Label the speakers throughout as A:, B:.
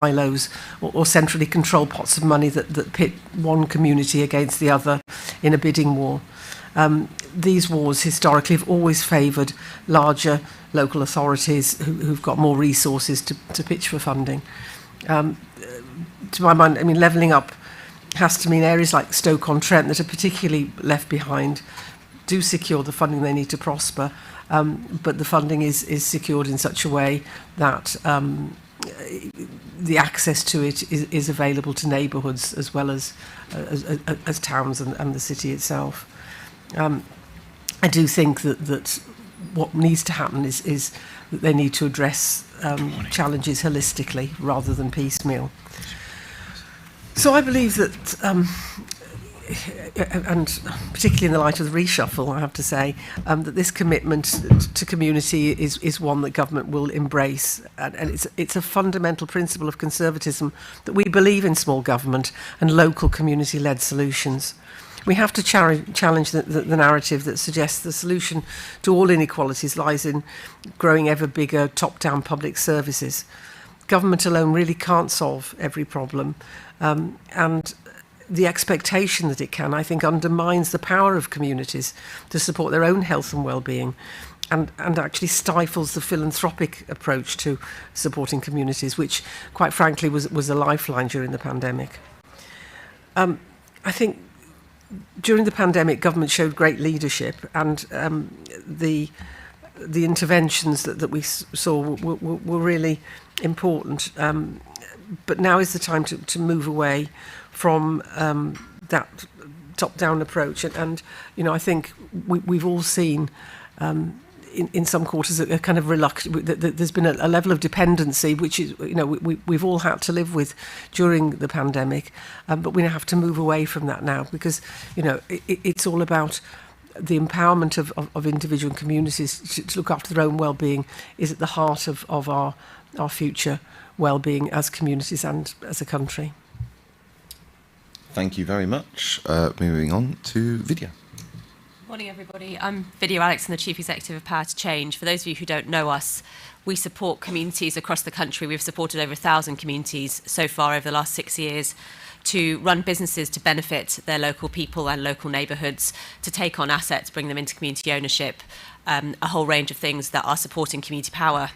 A: silos or centrally controlled pots of money that pit one community against the other in a bidding war. These wars historically have always favoured larger local authorities who've got more resources to pitch for funding. To my mind, I mean, levelling up has to mean areas like Stoke-on-Trent that are particularly left behind do secure the funding they need to prosper, but the funding is secured in such a way that the access to it is available to neighbourhoods as well as towns and the city itself. I do think that what needs to happen is that they need to address challenges holistically rather than piecemeal. So I believe that, and particularly in the light of the reshuffle, I have to say, that this commitment to community is one that government will embrace. And it's a fundamental principle of conservatism that we believe in small government and local community-led solutions. We have to challenge the narrative that suggests the solution to all inequalities lies in growing ever bigger top-down public services. Government alone really can't solve every problem, and the expectation that it can, I think, undermines the power of communities to support their own health and well-being, and actually stifles the philanthropic approach to supporting communities, which, quite frankly, was a lifeline during the pandemic. I think during the pandemic, government showed great leadership, and the interventions that we saw were really important. But now is the time to move away from that top-down approach. And you know, I think we've all seen in some quarters a kind of reluctance. There's been a level of dependency, which is, you know, we've all had to live with during the pandemic. But we have to move away from that now, because, you know, it's all about the empowerment of individual communities to look after their own well-being is at the heart of our future well-being as communities and as a country.
B: Thank you very much. Moving on to Vidhya.
C: Morning, everybody. I'm Vidhya Alakeson, the Chief Executive of Power to Change. For those of you who don't know us, we support communities across the country. We've supported over 1,000 communities so far over the last 6 years to run businesses to benefit their local people and local neighbourhoods, to take on assets, bring them into community ownership, a whole range of things that are supporting community power.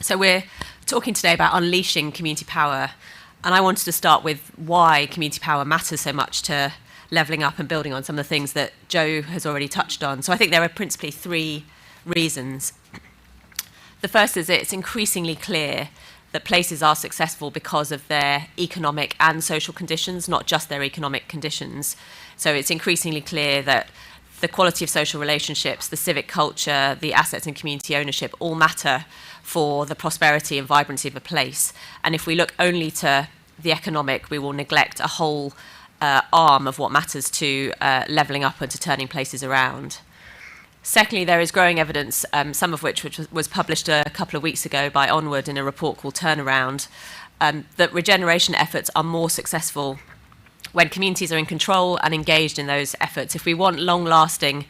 C: So we're talking today about unleashing community power, and I wanted to start with why community power matters so much to levelling up and building on some of the things that Joe has already touched on. So I think there are principally 3 reasons. The first is it's increasingly clear that places are successful because of their economic and social conditions, not just their economic conditions. So it's increasingly clear that the quality of social relationships, the civic culture, the assets and community ownership all matter for the prosperity and vibrancy of a place. And if we look only to the economic, we will neglect a whole arm of what matters to levelling up and to turning places around. Secondly, there is growing evidence, some of which was published a couple of weeks ago by Onward in a report called Turnaround, that regeneration efforts are more successful when communities are in control and engaged in those efforts. If we want long-lasting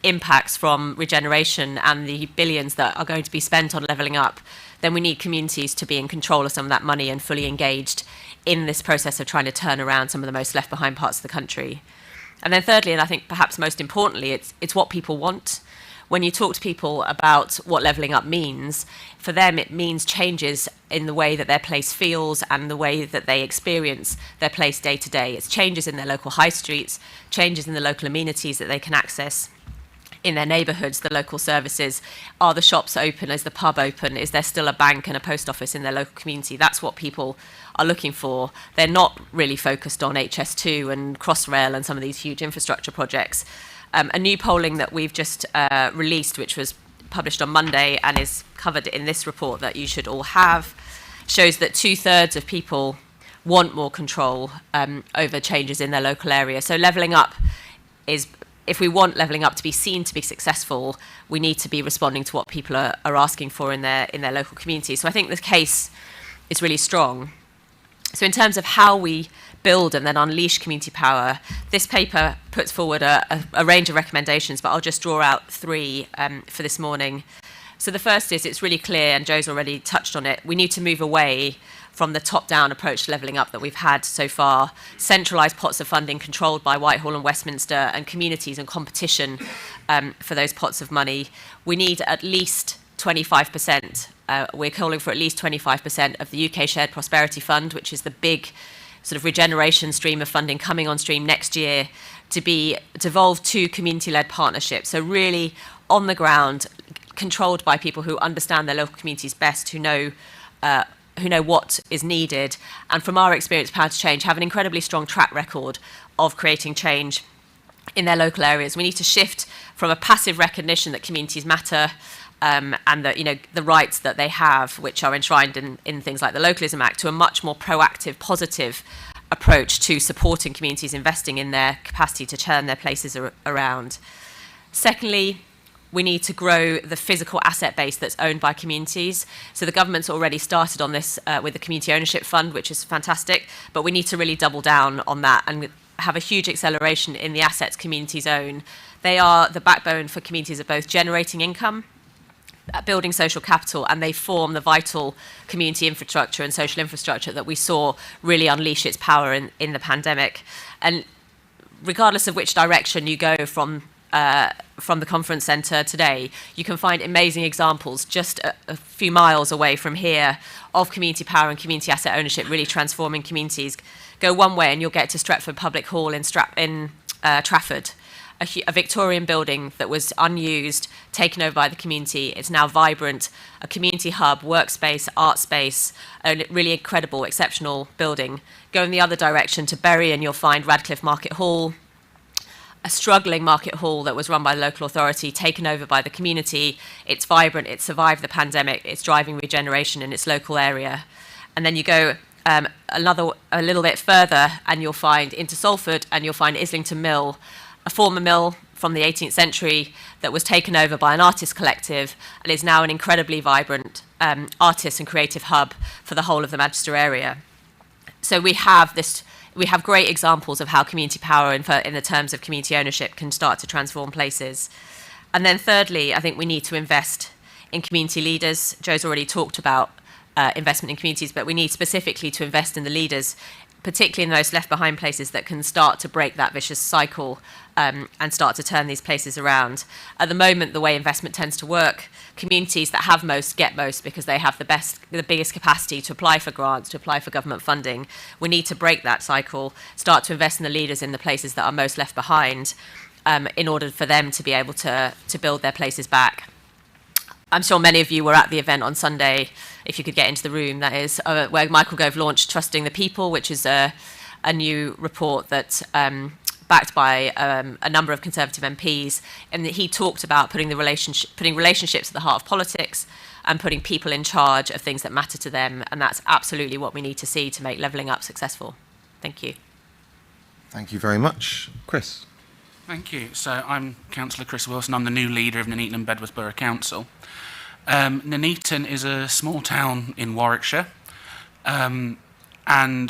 C: impacts from regeneration and the billions that are going to be spent on levelling up, then we need communities to be in control of some of that money and fully engaged in this process of trying to turn around some of the most left behind parts of the country. And then thirdly, and I think perhaps most importantly, it's what people want. When you talk to people about what levelling up means, for them it means changes in the way that their place feels and the way that they experience their place day to day. It's changes in their local high streets, changes in the local amenities that they can access in their neighbourhoods, the local services. Are the shops open? Is the pub open? Is there still a bank and a post office in their local community? That's what people are looking for. They're not really focused on HS2 and Crossrail and some of these huge infrastructure projects. A new polling that we've just released, which was published on Monday and is covered in this report that you should all have, shows that 2/3 of people want more control over changes in their local area. So levelling up is, if we want levelling up to be seen to be successful, we need to be responding to what people are asking for in their local community. So I think the case is really strong. So in terms of how we build and then unleash community power, this paper puts forward a range of recommendations, but I'll just draw out 3 for this morning. So the first is, it's really clear, and Joe's already touched on it, we need to move away from the top-down approach to levelling up that we've had so far, centralised pots of funding controlled by Whitehall and Westminster, and communities and competition for those pots of money. We need at least 25%. We're calling for at least 25% of the UK Shared Prosperity Fund, which is the big sort of regeneration stream of funding coming on stream next year, to be devolved to community-led partnerships. So really on the ground, controlled by people who understand their local communities best, who know what is needed, and from our experience, Power to Change have an incredibly strong track record of creating change in their local areas. We need to shift from a passive recognition that communities matter, and that the rights that they have, which are enshrined in things like the Localism Act, to a much more proactive, positive approach to supporting communities, investing in their capacity to turn their places around. Secondly, we need to grow the physical asset base that's owned by communities. So the government's already started on this with the Community Ownership Fund, which is fantastic, but we need to really double down on that and have a huge acceleration in the assets communities own. They are the backbone for communities of both generating income, building social capital, and they form the vital community infrastructure and social infrastructure that we saw really unleash its power in the pandemic. And regardless of which direction you go from the conference centre today, you can find amazing examples just a few miles away from here of community power and community asset ownership really transforming communities. Go one way and you'll get to Stretford Public Hall in Trafford, a Victorian building that was unused, taken over by the community. It's now vibrant, a community hub, workspace, art space, a really incredible, exceptional building. Go in the other direction to Bury and you'll find Radcliffe Market Hall, a struggling market hall that was run by the local authority, taken over by the community. It's vibrant, it survived the pandemic, it's driving regeneration in its local area. And then you go a little bit further and you'll find into Salford and you'll find Islington Mill, a former mill from the 18th century that was taken over by an artist collective and is now an incredibly vibrant artist and creative hub for the whole of the Manchester area. So we have great examples of how community power in the terms of community ownership can start to transform places. And then thirdly, I think we need to invest in community leaders. Joe's already talked about investment in communities, but we need specifically to invest in the leaders, particularly in those left behind places that can start to break that vicious cycle and start to turn these places around. At the moment, the way investment tends to work, communities that have most get most because they have the biggest capacity to apply for grants, to apply for government funding. We need to break that cycle, start to invest in the leaders in the places that are most left behind in order for them to be able to build their places back. I'm sure many of you were at the event on Sunday, if you could get into the room, that is, where Michael Gove launched Trusting the People, which is a new report that backed by a number of Conservative MPs, and that he talked about putting relationships at the heart of politics and putting people in charge of things that matter to them, and that's absolutely what we need to see to make levelling up successful. Thank you.
B: Thank you very much. Kris.
D: Thank you. So I'm Councillor Kris Wilson. I'm the new leader of Nuneaton and Bedworth Borough Council. Nuneaton is a small town in Warwickshire, and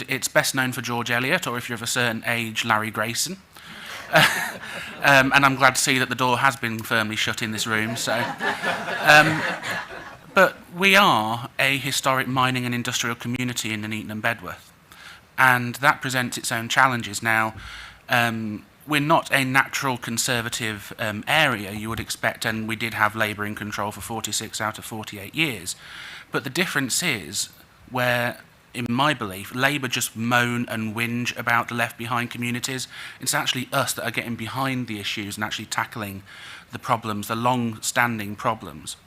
D: it's best known for George Eliot, or if you're of a certain age, Larry Grayson. And I'm glad to see that the door has been firmly shut in this room. But we are a historic mining and industrial community in Nuneaton and Bedworth, and that presents its own challenges. Now, we're not a natural Conservative area, you would expect, and we did have Labour in control for 46 out of 48 years. But the difference is where, in my belief, Labour just moan and whinge about the left-behind communities. It's actually us that are getting behind the issues and actually tackling the problems, the long-standing problems.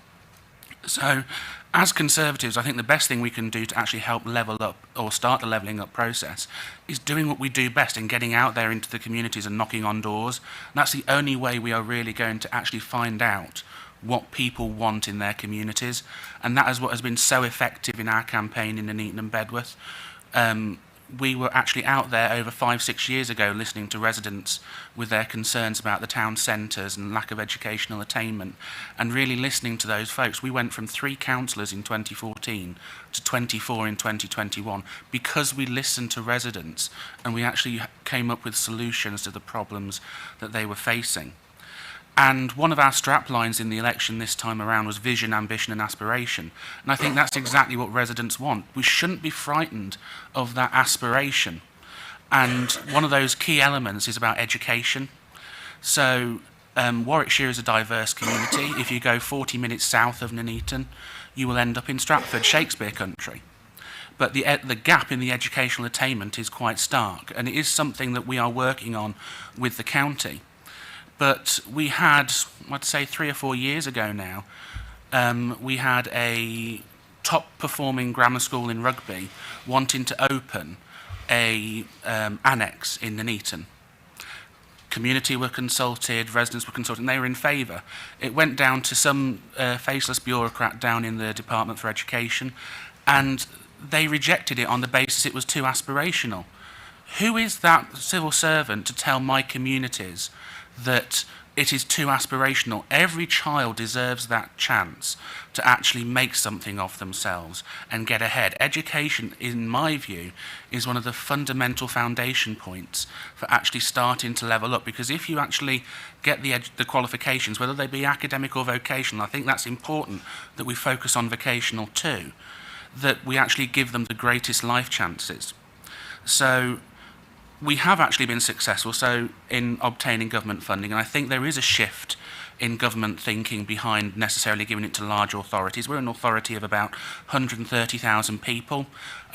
D: So, as Conservatives, I think the best thing we can do to actually help level up or start the levelling up process is doing what we do best and getting out there into the communities and knocking on doors. And that's the only way we are really going to actually find out what people want in their communities. And that is what has been so effective in our campaign in Nuneaton and Bedworth. We were actually out there over 5-6 years ago listening to residents with their concerns about the town centres and lack of educational attainment, and really listening to those folks. We went from 3 councillors in 2014 to 24 in 2021 because we listened to residents and we actually came up with solutions to the problems that they were facing. And one of our strap lines in the election this time around was vision, ambition and aspiration. And I think that's exactly what residents want. We shouldn't be frightened of that aspiration. And one of those key elements is about education. So Warwickshire is a diverse community. If you go 40 minutes south of Nuneaton, you will end up in Stratford, Shakespeare country. But the gap in the educational attainment is quite stark, and it is something that we are working on with the county. But we had, I'd say 3 or 4 years ago now, we had a top-performing grammar school in Rugby wanting to open a annex in Nuneaton. Community were consulted, residents were consulted, and they were in favour. It went down to some faceless bureaucrat down in the Department for Education, and they rejected it on the basis it was too aspirational. Who is that civil servant to tell my communities that it is too aspirational? Every child deserves that chance to actually make something of themselves and get ahead. Education, in my view, is one of the fundamental foundation points for actually starting to level up, because if you actually get the qualifications, whether they be academic or vocational, I think that's important that we focus on vocational too, that we actually give them the greatest life chances. So we have actually been successful in obtaining government funding, and I think there is a shift in government thinking behind necessarily giving it to large authorities. We're an authority of about 130,000 people.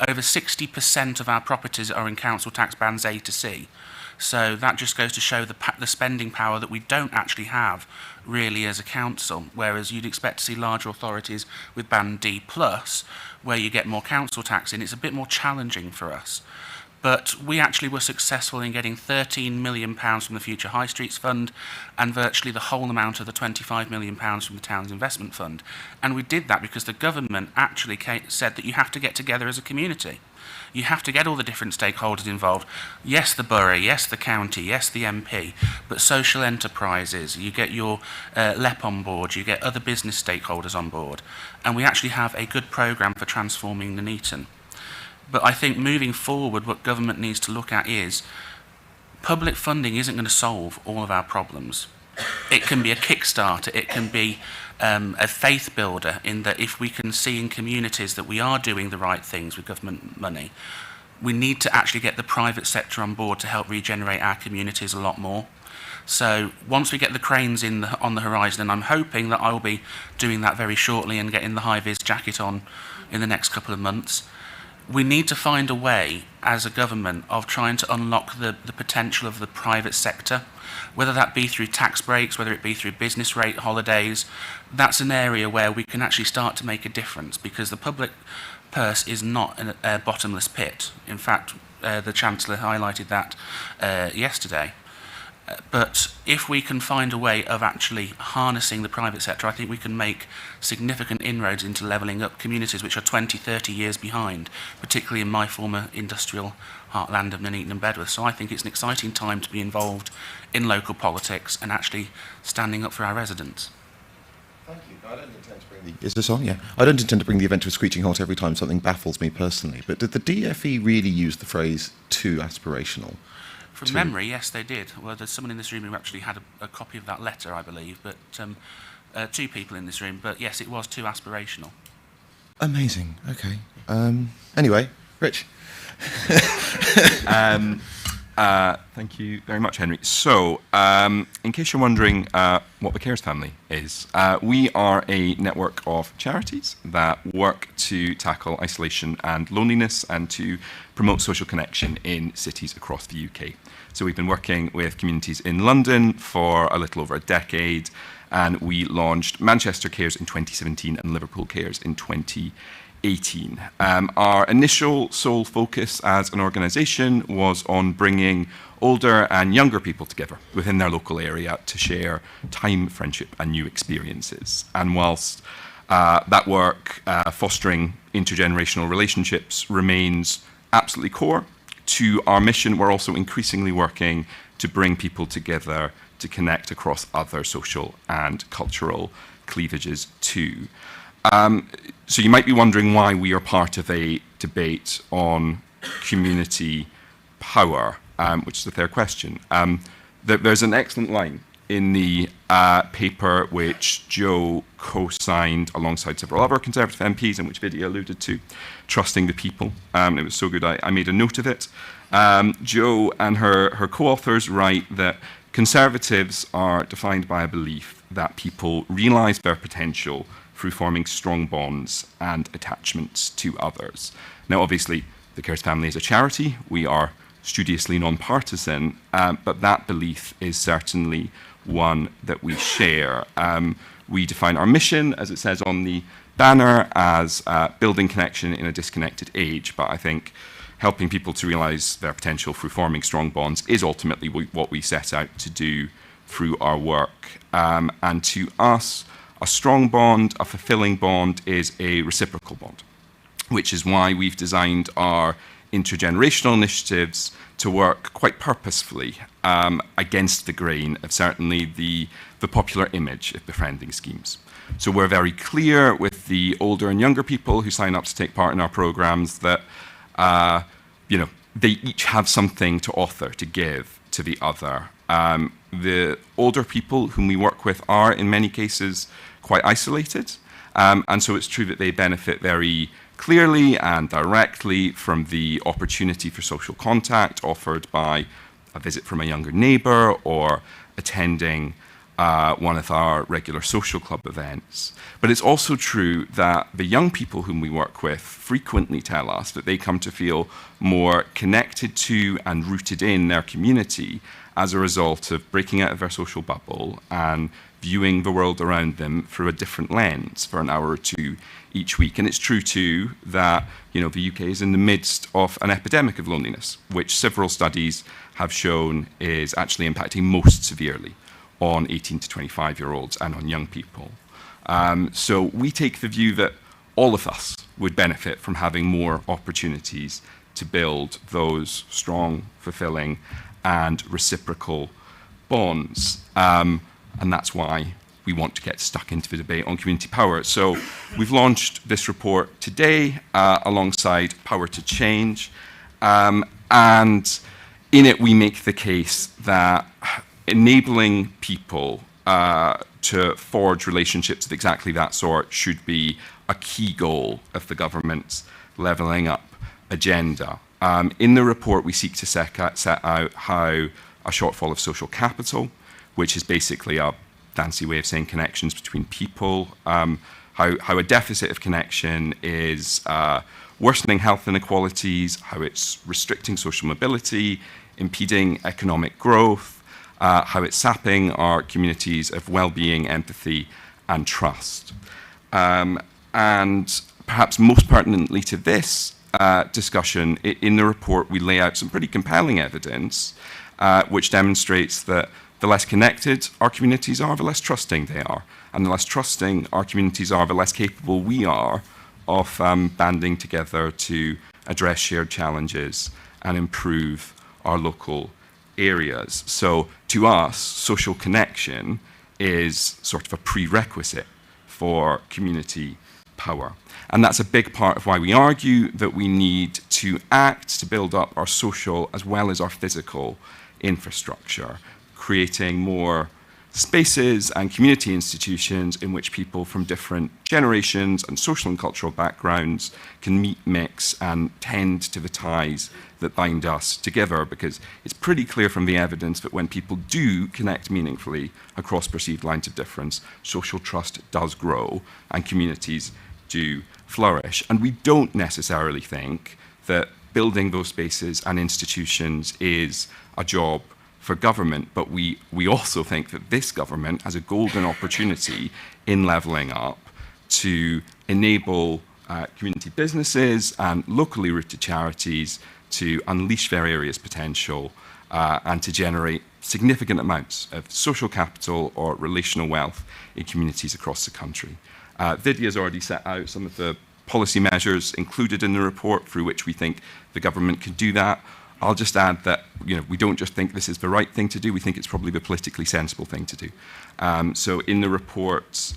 D: Over 60% of our properties are in council tax bands A to C. So that just goes to show the spending power that we don't actually have really as a council, whereas you'd expect to see larger authorities with band D+, where you get more council tax in. It's a bit more challenging for us. But we actually were successful in getting £13 million from the Future High Streets Fund and virtually the whole amount of the £25 million from the Town's Investment Fund. And we did that because the government actually said that you have to get together as a community. You have to get all the different stakeholders involved. Yes, the borough, yes, the county, yes, the MP, but social enterprises, you get your LEP on board, you get other business stakeholders on board. And we actually have a good programme for transforming Nuneaton. But I think moving forward, what government needs to look at is public funding isn't going to solve all of our problems. It can be a kickstarter, it can be a faith builder, in that if we can see in communities that we are doing the right things with government money, we need to actually get the private sector on board to help regenerate our communities a lot more. So once we get the cranes on the horizon, and I'm hoping that I will be doing that very shortly and getting the high-vis jacket on in the next couple of months, we need to find a way as a government of trying to unlock the potential of the private sector, whether that be through tax breaks, whether it be through business rate holidays. That's an area where we can actually start to make a difference, because the public purse is not a bottomless pit. In fact, the Chancellor highlighted that yesterday. But if we can find a way of actually harnessing the private sector, I think we can make significant inroads into levelling up communities which are 20, 30 years behind, particularly in my former industrial heartland of Nuneaton and Bedworth. So I think it's an exciting time to be involved in local politics and actually standing up for our residents.
B: Thank you. I don't intend to bring the... Is this on? Yeah. I don't intend to bring the event to a screeching halt every time something baffles me personally, but did the DFE really use the phrase too aspirational?
D: From memory, yes, they did. Well, there's someone in this room who actually had a copy of that letter, I believe, but 2 people in this room. But yes, it was too aspirational.
B: Amazing. Okay. Anyway, Rich.
E: Thank you very much, Henry. So, in case you're wondering what the Cares family is, we are a network of charities that work to tackle isolation and loneliness and to promote social connection in cities across the UK. So we've been working with communities in London for a little over a decade, and we launched Manchester Cares in 2017 and Liverpool Cares in 2018. Our initial sole focus as an organisation was on bringing older and younger people together within their local area to share time, friendship and new experiences. And whilst that work, fostering intergenerational relationships, remains absolutely core to our mission, we're also increasingly working to bring people together to connect across other social and cultural cleavages too. So you might be wondering why we are part of a debate on community power, which is a fair question. There's an excellent line in the paper which Joe co-signed alongside several other Conservative MPs and which Vidhya alluded to, Trusting the People. It was so good I made a note of it. Joe and her co-authors write that Conservatives are defined by a belief that people realise their potential through forming strong bonds and attachments to others. Now, obviously, the Kris family is a charity. We are studiously non-partisan, but that belief is certainly one that we share. We define our mission, as it says on the banner, as building connection in a disconnected age, but I think helping people to realise their potential through forming strong bonds is ultimately what we set out to do through our work. And to us, a strong bond, a fulfilling bond, is a reciprocal bond, which is why we've designed our intergenerational initiatives to work quite purposefully against the grain of certainly the popular image of befriending schemes. So we're very clear with the older and younger people who sign up to take part in our programs that they each have something to offer, to give to the other. The older people whom we work with are, in many cases, quite isolated. And so it's true that they benefit very clearly and directly from the opportunity for social contact offered by a visit from a younger neighbour or attending one of our regular social club events. But it's also true that the young people whom we work with frequently tell us that they come to feel more connected to and rooted in their community as a result of breaking out of their social bubble and viewing the world around them through a different lens for an hour or two each week. And it's true too that the UK is in the midst of an epidemic of loneliness, which several studies have shown is actually impacting most severely on 18 to 25-year-olds and on young people. So we take the view that all of us would benefit from having more opportunities to build those strong, fulfilling, and reciprocal bonds. And that's why we want to get stuck into the debate on community power. So we've launched this report today alongside Power to Change. And in it, we make the case that enabling people to forge relationships of exactly that sort should be a key goal of the government's levelling up agenda. In the report, we seek to set out how a shortfall of social capital, which is basically a fancy way of saying connections between people, how a deficit of connection is worsening health inequalities, how it's restricting social mobility, impeding economic growth, how it's sapping our communities of well-being, empathy, and trust. And perhaps most pertinently to this discussion, in the report we lay out some pretty compelling evidence which demonstrates that the less connected our communities are, the less trusting they are. And the less trusting our communities are, the less capable we are of banding together to address shared challenges and improve our local areas. So to us, social connection is sort of a prerequisite for community power. And that's a big part of why we argue that we need to act to build up our social as well as our physical infrastructure, creating more spaces and community institutions in which people from different generations and social and cultural backgrounds can meet, mix, and tend to the ties that bind us together, because it's pretty clear from the evidence that when people do connect meaningfully across perceived lines of difference, social trust does grow and communities do flourish. And we don't necessarily think that building those spaces and institutions is a job for government, but we also think that this government has a golden opportunity in levelling up to enable community businesses and locally rooted charities to unleash their area's potential and to generate significant amounts of social capital or relational wealth in communities across the country. Vidhya has already set out some of the policy measures included in the report through which we think the government can do that. I'll just add that we don't just think this is the right thing to do, we think it's probably the politically sensible thing to do. So in the report,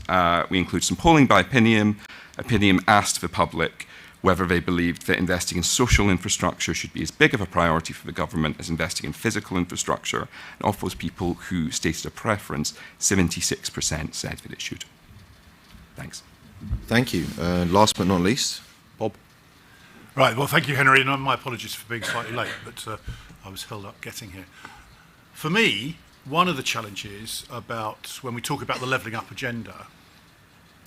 E: we include some polling by Opinion. Opinion asked the public whether they believed that investing in social infrastructure should be as big of a priority for the government as investing in physical infrastructure. And of those people who stated a preference, 76% said that it should. Thanks.
B: Thank you. Last but not least, Bob.
F: Right, well, thank you, Henry, and my apologies for being slightly late, but I was held up getting here. For me, one of the challenges about when we talk about the levelling up agenda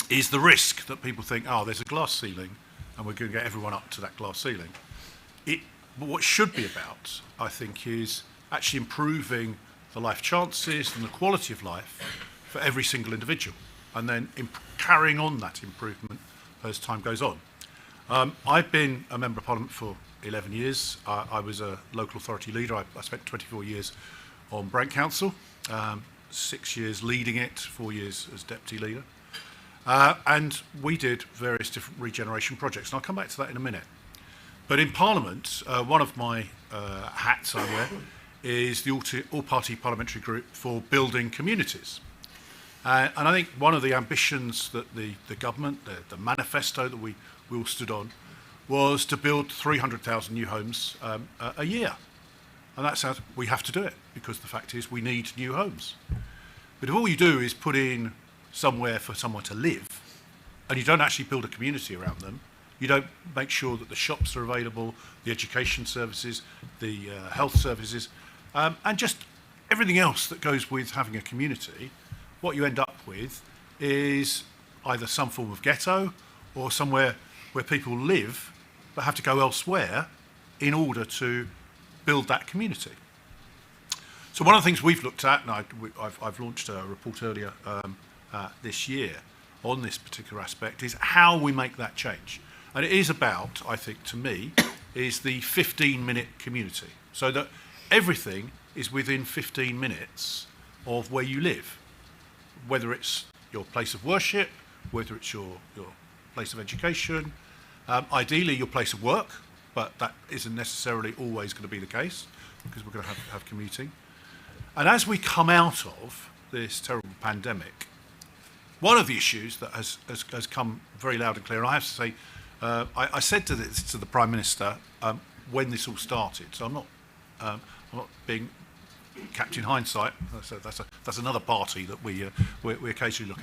F: is the risk that people think, oh, there's a glass ceiling and we're going to get everyone up to that glass ceiling. But what it should be about, I think, is actually improving the life chances and the quality of life for every single individual, and then carrying on that improvement as time goes on. I've been a Member of Parliament for 11 years. I was a local authority leader. I spent 24 years on Brent Council, 6 years leading it, 4 years as deputy leader. And we did various different regeneration projects, and I'll come back to that in a minute. But in Parliament, one of my hats I wear is the all-party parliamentary group for building communities. And I think one of the ambitions that the government, the manifesto that we all stood on, was to build 300,000 new homes a year. And that sounds, we have to do it, because the fact is we need new homes. But if all you do is put in somewhere for someone to live, and you don't actually build a community around them, you don't make sure that the shops are available, the education services, the health services, and just everything else that goes with having a community, what you end up with is either some form of ghetto or somewhere where people live but have to go elsewhere in order to build that community. So one of the things we've looked at, and I've launched a report earlier this year on this particular aspect, is how we make that change. And it is about, I think, to me, is the 15-minute community. So that everything is within 15 minutes of where you live. Whether it's your place of worship, whether it's your place of education, ideally your place of work, but that isn't necessarily always going to be the case, because we're going to have commuting. And as we come out of this terrible pandemic, one of the issues that has come very loud and clear, and I have to say, I said to the Prime Minister when this all started, so I'm not being Captain Hindsight. That's another party that we occasionally look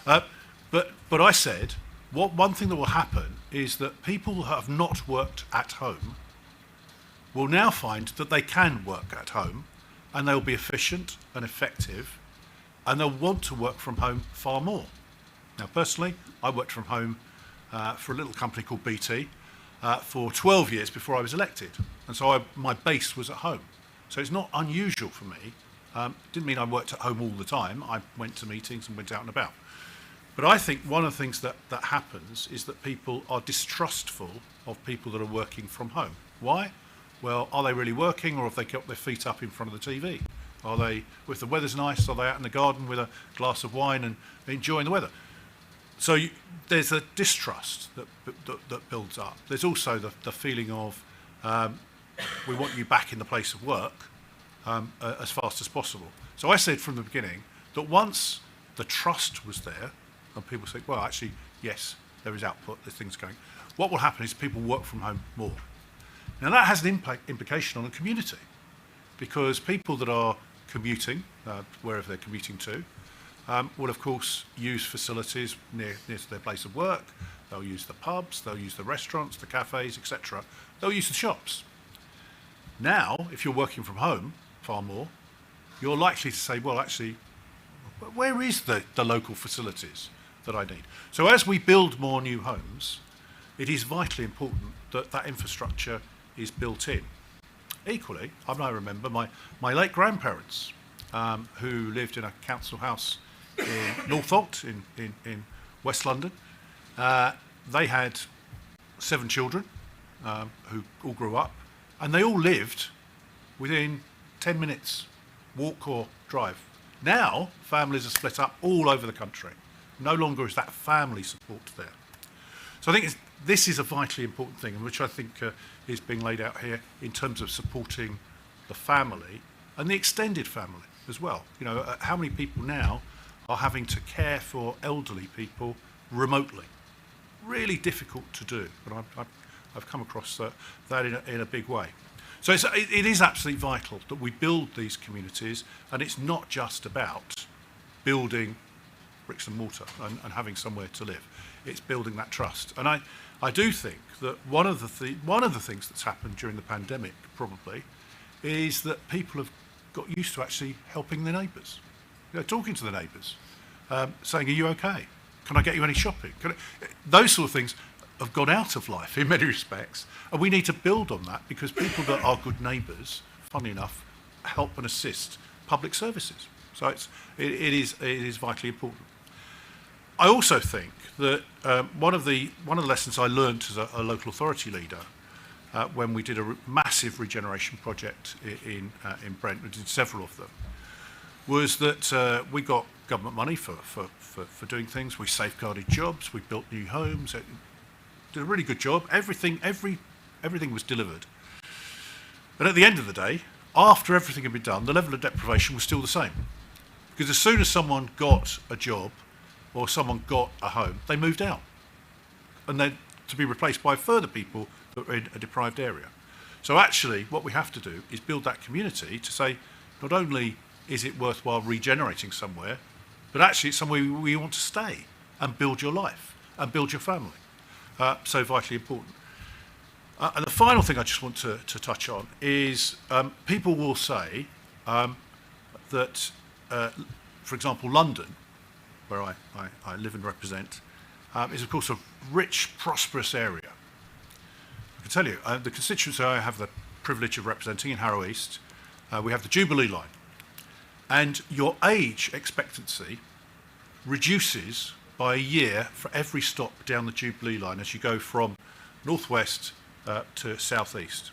F: at. But I said, one thing that will happen is that people who have not worked at home will now find that they can work at home, and they'll be efficient and effective, and they'll want to work from home far more. Now, personally, I worked from home for a little company called BT for 12 years before I was elected, and so my base was at home. So it's not unusual for me. Didn't mean I worked at home all the time. I went to meetings and went out and about. But I think one of the things that happens is that people are distrustful of people that are working from home. Why? Well, are they really working, or have they got their feet up in front of the TV? Are they, if the weather's nice, are they out in the garden with a glass of wine and enjoying the weather? So there's a distrust that builds up. There's also the feeling of we want you back in the place of work as fast as possible. So I said from the beginning that once the trust was there, and people say, well, actually, yes, there is output, there's things going, what will happen is people work from home more. Now that has an implication on the community, because people that are commuting, wherever they're commuting to, will of course use facilities near to their place of work. They'll use the pubs, they'll use the restaurants, the cafes, etc. They'll use the shops. Now, if you're working from home far more, you're likely to say, well, actually, where is the local facilities that I need? So as we build more new homes, it is vitally important that that infrastructure is built in. Equally, I remember my late grandparents, who lived in a council house in Northolt in West London. They had 7 children who all grew up, and they all lived within 10 minutes walk or drive. Now families are split up all over the country. No longer is that family support there. So I think this is a vitally important thing, which I think is being laid out here in terms of supporting the family and the extended family as well. You know, how many people now are having to care for elderly people remotely? really difficult to do, but I've come across that in a big way. So it is absolutely vital that we build these communities, and it's not just about building bricks and mortar and having somewhere to live. It's building that trust. And I do think that one of the things that's happened during the pandemic probably is that people have got used to actually helping their neighbours, talking to the neighbours, saying, "Are you okay? Can I get you any shopping?" Those sort of things have gone out of life in many respects, and we need to build on that, because people that are good neighbours, funnily enough, help and assist public services. So it is vitally important. I also think that one of the lessons I learned as a local authority leader when we did a massive regeneration project in Brent, we did several of them, was that we got government money for doing things. We safeguarded jobs, we built new homes, did a really good job. Everything was delivered. And at the end of the day, after everything had been done, the level of deprivation was still the same. Because as soon as someone got a job or someone got a home, they moved out. And then to be replaced by further people that were in a deprived area. So actually, what we have to do is build that community to say, not only is it worthwhile regenerating somewhere, but actually it's somewhere we want to stay and build your life and build your family. So vitally important. And the final thing I just want to touch on is people will say that, for example, London, where I live and represent, is of course a rich, prosperous area. I can tell you, the constituency I have the privilege of representing in Harrow East, we have the Jubilee line. And your age expectancy reduces by a year for every stop down the Jubilee line as you go from northwest to southeast.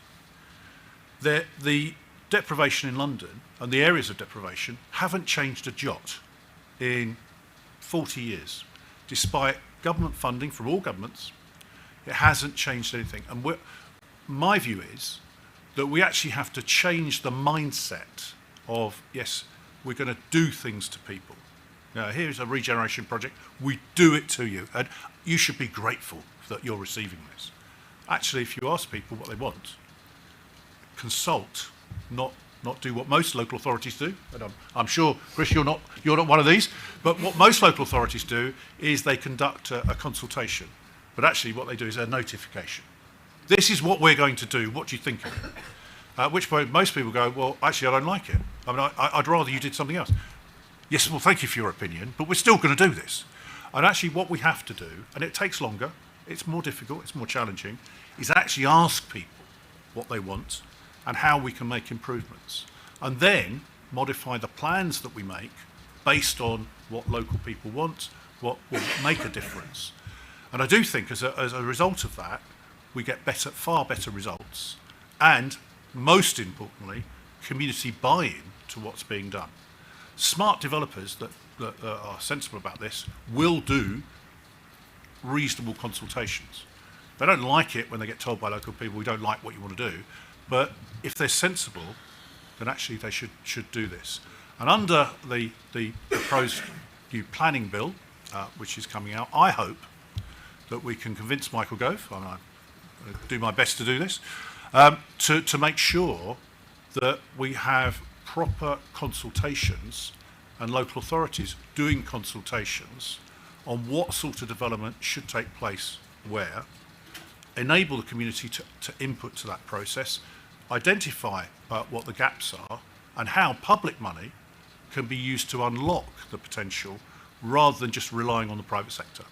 F: The deprivation in London and the areas of deprivation haven't changed a jot in 40 years. Despite government funding from all governments, it hasn't changed anything. And my view is that we actually have to change the mindset of, yes, we're going to do things to people. Now, here's a regeneration project. We do it to you, and you should be grateful that you're receiving this. Actually, if you ask people what they want, consult, not do what most local authorities do. And I'm sure, Kris, you're not one of these. But what most local authorities do is they conduct a consultation. But actually, what they do is a notification. This is what we're going to do. What do you think of it? At which point, most people go, well, actually, I don't like it. I mean, I'd rather you did something else. Yes, well, thank you for your opinion, but we're still going to do this. And actually what we have to do, and it takes longer, it's more difficult, it's more challenging, is actually ask people what they want and how we can make improvements. And then modify the plans that we make based on what local people want, what will make a difference. And I do think as a result of that, we get far better results. And most importantly, community buy-in to what's being done. Smart developers that are sensible about this will do reasonable consultations. They don't like it when they get told by local people, we don't like what you want to do, but if they're sensible, then actually they should do this. And under the proposed new planning bill, which is coming out, I hope that we can convince Michael Gove, and I do my best to do this, to make sure that we have proper consultations and local authorities doing consultations on what sort of development should take place where, enable the community to input to that process, identify what the gaps are and how public money can be used to unlock the potential rather than just relying on the private sector.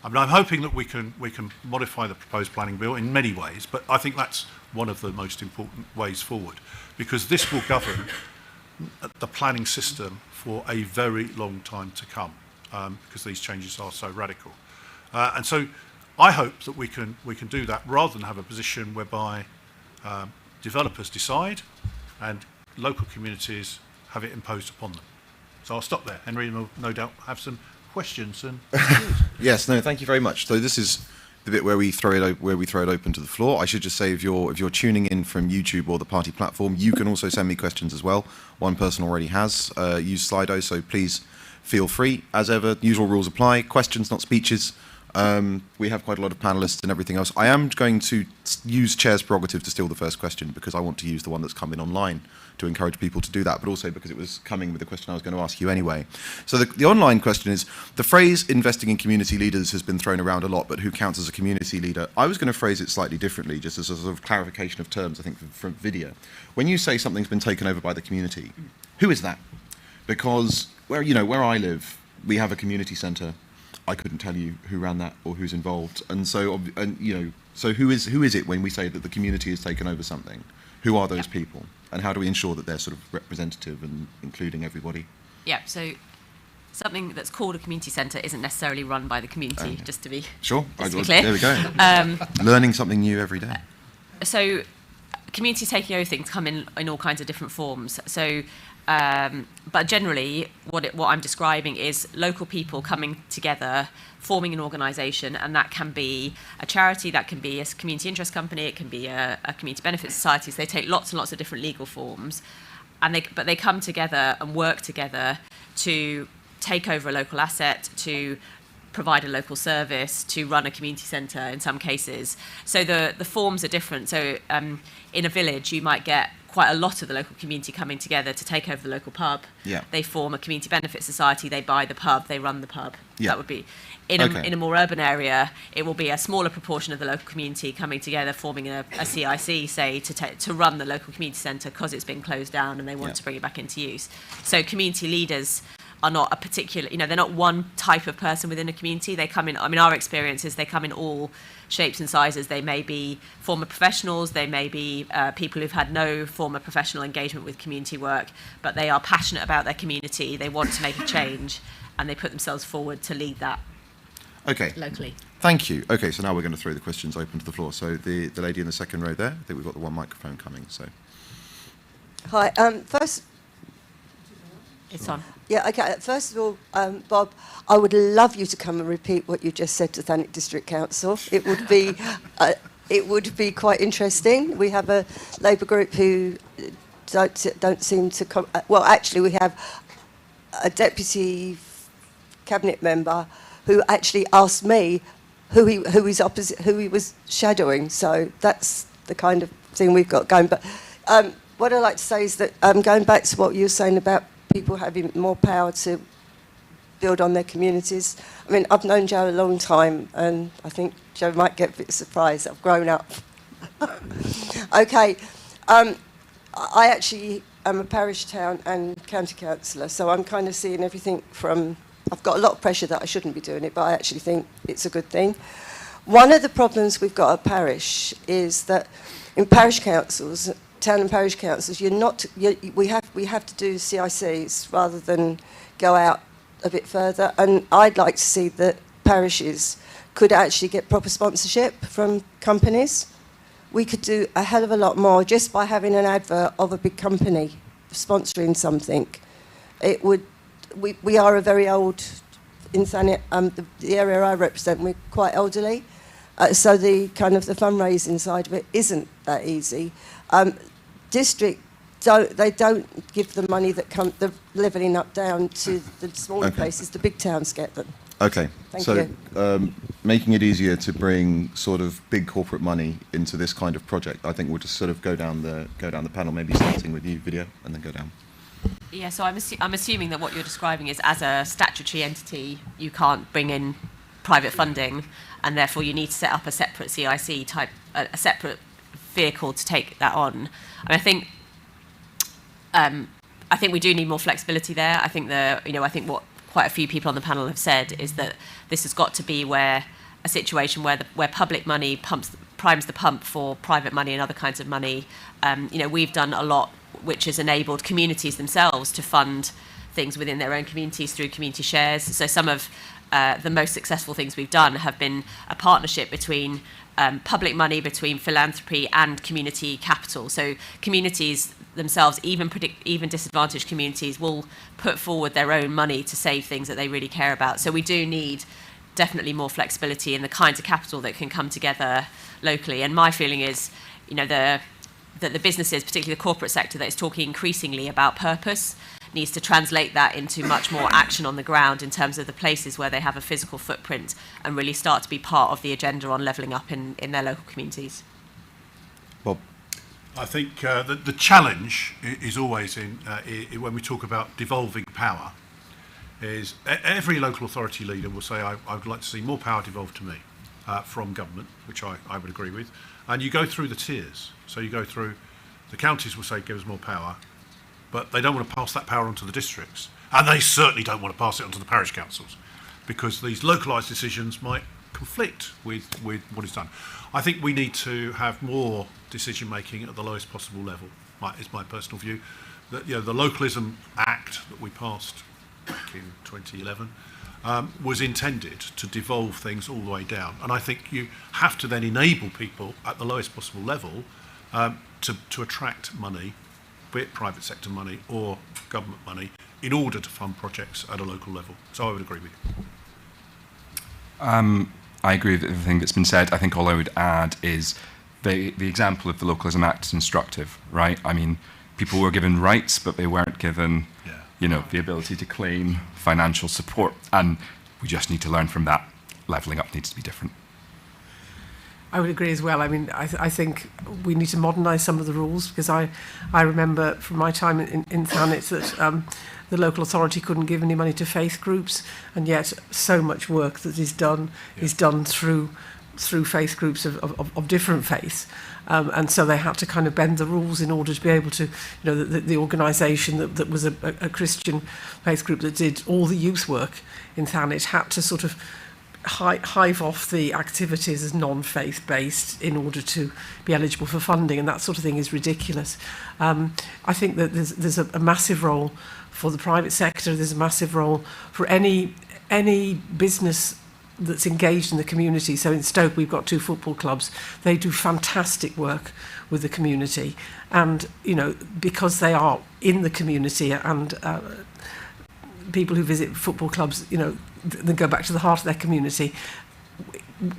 F: I mean, I'm hoping that we can modify the proposed planning bill in many ways, but I think that's one of the most important ways forward, because this will govern the planning system for a very long time to come, because these changes are so radical. And so I hope that we can do that rather than have a position whereby developers decide and local communities have it imposed upon them. So I'll stop there. Henry will no doubt have some questions and
B: Yes, no, thank you very much. So this is the bit where we throw it open to the floor. I should just say, if you're tuning in from YouTube or the party platform, you can also send me questions as well. One person already has used Slido, so please feel free. As ever, usual rules apply. Questions, not speeches. We have quite a lot of panellists and everything else. I am going to use Chair's prerogative to steal the first question because I want to use the one that's come in online to encourage people to do that, but also because it was coming with the question I was going to ask you anyway. So the online question is, the phrase investing in community leaders has been thrown around a lot, but who counts as a community leader? I was going to phrase it slightly differently, just as a sort of clarification of terms, I think, from Vidhya. When you say something's been taken over by the community, who is that? Because where I live, we have a community centre. I couldn't tell you who ran that or who's involved, and so who is it when we say that the community has taken over something? Who are those people, and how do we ensure that they're sort of representative and including everybody?
C: Yeah, so something that's called a community centre isn't necessarily run by the community, just to be
B: sure.
C: Just to be clear.
B: There we go. Learning something new every day.
C: So communities taking over things come in all kinds of different forms. So, but generally, what I'm describing is local people coming together, forming an organisation, and that can be a charity, that can be a community interest company, it can be a community benefit society. So they take lots and lots of different legal forms, but they come together and work together to take over a local asset, to provide a local service, to run a community centre in some cases. So the forms are different. So in a village, you might get quite a lot of the local community coming together to take over the local pub.
B: Yeah.
C: They form a community benefit society, they buy the pub, they run the pub.
B: Yeah.
C: That would be. In a more urban area, it will be a smaller proportion of the local community coming together, forming a CIC, say, to run the local community centre because it's been closed down and they want to bring it back into use. So community leaders are not a particular, they're not one type of person within a community. They come in, our experience is they come in all shapes and sizes. They may be former professionals, they may be people who've had no former professional engagement with community work, but they are passionate about their community, they want to make a change, and they put themselves forward to lead that locally.
B: Thank you. Okay, so now we're going to throw the questions open to the floor. So the lady in the second row there, I think we've got the one microphone coming. So.
G: Hi, first...
C: It's on.
G: Yeah, okay. First of all, Bob, I would love you to come and repeat what you just said to Thanet District Council. It would be quite interesting. We have a Labour group who don't seem to come. Well, actually, we have a deputy cabinet member who actually asked me who he was shadowing. So that's the kind of thing we've got going. But what I'd like to say is that going back to what you were saying about people having more power to build on their communities. I mean, I've known Joe a long time, and I think Joe might get a bit surprised. I've grown up. Okay. I actually am a parish, town and county councillor, so I'm kind of seeing everything from... I've got a lot of pressure that I shouldn't be doing it, but I actually think it's a good thing. One of the problems we've got at parish is that in parish councils, town and parish councils, we have to do CICs rather than go out a bit further. And I'd like to see that parishes could actually get proper sponsorship from companies. We could do a hell of a lot more just by having an advert of a big company sponsoring something. It would. We are a very old, in Thanet, the area I represent, we're quite elderly, so the kind of the fundraising side of it isn't that easy. District don't give the money that the levelling up down to the smaller places. The big towns get them.
B: Okay.
G: Thank you.
B: Making it easier to bring sort of big corporate money into this kind of project, I think we'll just sort of go down the panel, maybe starting with you, Vidhya, and then go down.
C: Yeah, so I'm assuming that what you're describing is, as a statutory entity, you can't bring in private funding, and therefore you need to set up a separate CIC type, a separate vehicle to take that on. I mean, I think we do need more flexibility there. I think what quite a few people on the panel have said is that this has got to be a situation where public money primes the pump for private money and other kinds of money. We've done a lot which has enabled communities themselves to fund things within their own communities through community shares. So some of the most successful things we've done have been a partnership between public money, between philanthropy and community capital. So communities themselves, even disadvantaged communities, will put forward their own money to save things that they really care about. So we do need definitely more flexibility in the kinds of capital that can come together locally. And my feeling is, that the businesses, particularly the corporate sector, that is talking increasingly about purpose. needs to translate that into much more action on the ground in terms of the places where they have a physical footprint and really start to be part of the agenda on levelling up in their local communities.
B: Bob.
F: I think the challenge is always when we talk about devolving power, is every local authority leader will say, I would like to see more power devolved to me from government, which I would agree with. And you go through the tiers. So you go through, the counties will say, give us more power, but they don't want to pass that power onto the districts. And they certainly don't want to pass it onto the parish councils, because these localised decisions might conflict with what is done. I think we need to have more decision making at the lowest possible level, is my personal view. That, you know, the Localism Act that we passed back in 2011 was intended to devolve things all the way down. And I think you have to then enable people at the lowest possible level to attract money, be it private sector money or government money, in order to fund projects at a local level. So I would agree with you.
E: I agree with everything that's been said. I think all I would add is the example of the Localism Act is instructive, right? I mean, people were given rights, but they weren't given, the ability to claim financial support. And we just need to learn from that. Levelling up needs to be different.
A: I would agree as well. I mean, I think we need to modernise some of the rules, because I remember from my time in Thanet that the local authority couldn't give any money to faith groups, and yet so much work that is done through faith groups of different faiths. And so they had to kind of bend the rules in order to be able to, the organisation that was a Christian faith group that did all the youth work in Thanet had to sort of hive off the activities as non-faith based in order to be eligible for funding, and that sort of thing is ridiculous. I think that there's a massive role for the private sector. There's a massive role for any business that's engaged in the community. So in Stoke we've got 2 football clubs. They do fantastic work with the community, and because they are in the community, and people who visit football clubs, they go back to the heart of their community.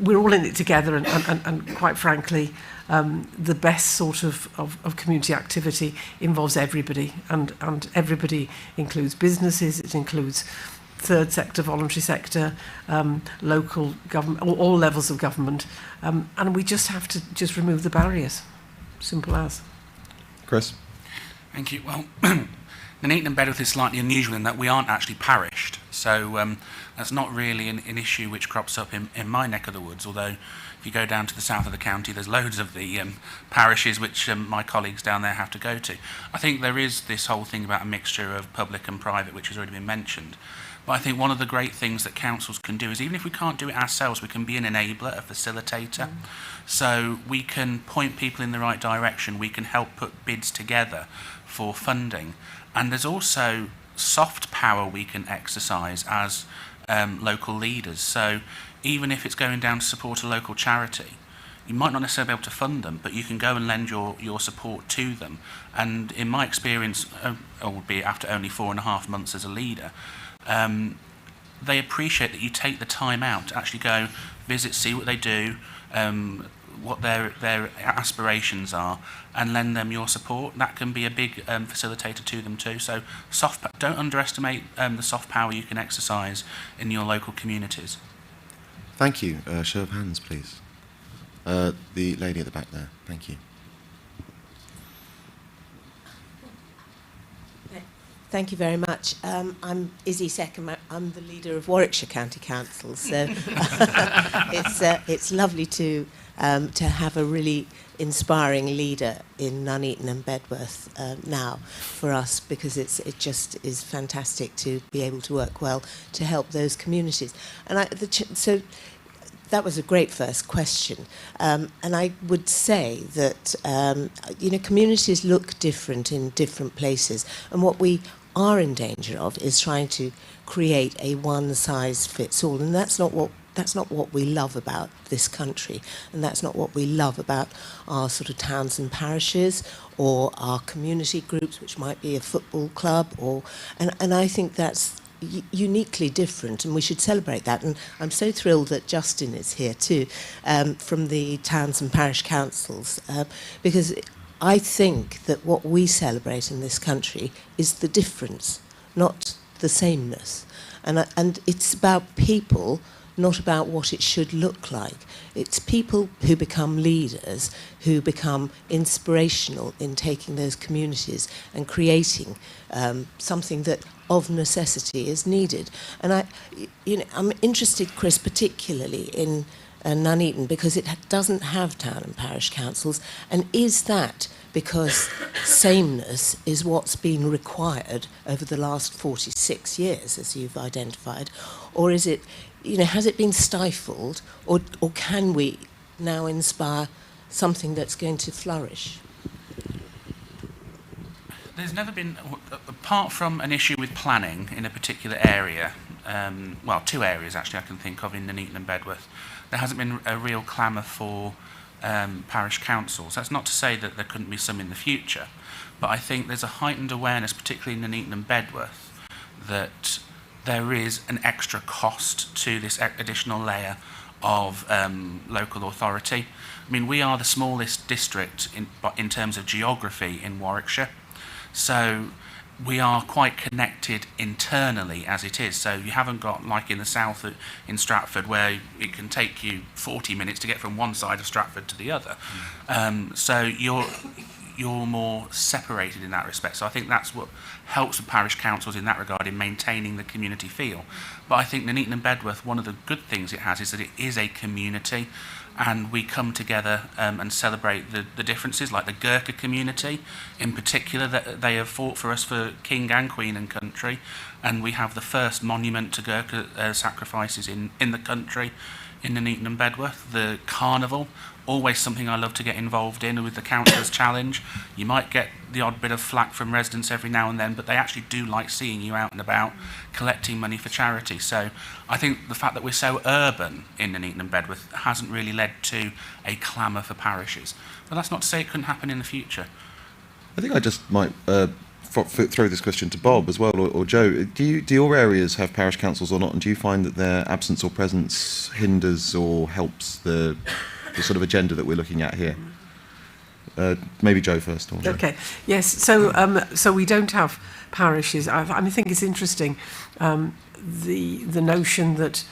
A: We're all in it together, and quite frankly, the best sort of community activity involves everybody, and everybody includes businesses, it includes third sector, voluntary sector, local government, all levels of government, and we just have to just remove the barriers. Simple as.
B: Kris?
D: Thank you. Well, Nuneaton and Bedworth is slightly unusual in that we aren't actually parished, so that's not really an issue which crops up in my neck of the woods, although if you go down to the south of the county, there's loads of the parishes which my colleagues down there have to go to. I think there is this whole thing about a mixture of public and private, which has already been mentioned. But I think one of the great things that councils can do is, even if we can't do it ourselves, we can be an enabler, a facilitator. So we can point people in the right direction, we can help put bids together for funding. And there's also soft power we can exercise as local leaders. So even if it's going down to support a local charity, you might not necessarily be able to fund them, but you can go and lend your support to them. And in my experience, albeit after only 4.5 months as a leader, they appreciate that you take the time out to actually go visit, see what they do, what their aspirations are, and lend them your support. That can be a big facilitator to them too. So don't underestimate the soft power you can exercise in your local communities.
B: Thank you. Show of hands, please. The lady at the back there. Thank you.
H: Thank you very much. I'm Izzy Seckham. I'm the leader of Warwickshire County Council. So it's lovely to have a really inspiring leader in Nuneaton and Bedworth now for us, because it just is fantastic to be able to work well to help those communities. And so that was a great first question. And I would say that communities look different in different places, and what we are in danger of is trying to create a one-size-fits-all, and that's not what we love about this country, and that's not what we love about our sort of towns and parishes or our community groups, which might be a football club, and I think that's uniquely different, and we should celebrate that. And I'm so thrilled that Justin is here too, from the towns and parish councils, because I think that what we celebrate in this country is the difference, not the sameness. And it's about people, not about what it should look like. It's people who become leaders, who become inspirational in taking those communities and creating something that of necessity is needed. And I'm interested, Kris, particularly in Nuneaton, because it doesn't have town and parish councils. And is that because sameness is what's been required over the last 46 years, as you've identified? Or is it, has it been stifled, or can we now inspire something that's going to flourish?
D: There's never been, apart from an issue with planning in a particular area, well, two areas actually I can think of in Nuneaton and Bedworth, there hasn't been a real clamour for parish councils. That's not to say that there couldn't be some in the future, but I think there's a heightened awareness, particularly in Nuneaton and Bedworth, that there is an extra cost to this additional layer of local authority. I mean, we are the smallest district in terms of geography in Warwickshire, so we are quite connected internally as it is. So you haven't got, like in the south in Stratford, where it can take you 40 minutes to get from one side of Stratford to the other. So you're more separated in that respect. So I think that's what helps the parish councils in that regard, in maintaining the community feel. But I think Nuneaton and Bedworth, one of the good things it has is that it is a community, and we come together and celebrate the differences, like the Gurkha community in particular, that they have fought for us for king and queen and country, and we have the first monument to Gurkha sacrifices in the country in Nuneaton and Bedworth. The carnival, always something I love to get involved in with the Councillor's Challenge. You might get the odd bit of flack from residents every now and then, but they actually do like seeing you out and about collecting money for charity. So I think the fact that we're so urban in Nuneaton and Bedworth hasn't really led to a clamour for parishes. But that's not to say it couldn't happen in the future.
B: I think I just might throw this question to Bob as well, or Joe. Do your areas have parish councils or not, and do you find that their absence or presence hinders or helps the sort of agenda that we're looking at here? Maybe Joe first. Or
A: Okay. Yes. So we don't have parishes. I think it's interesting, the notion that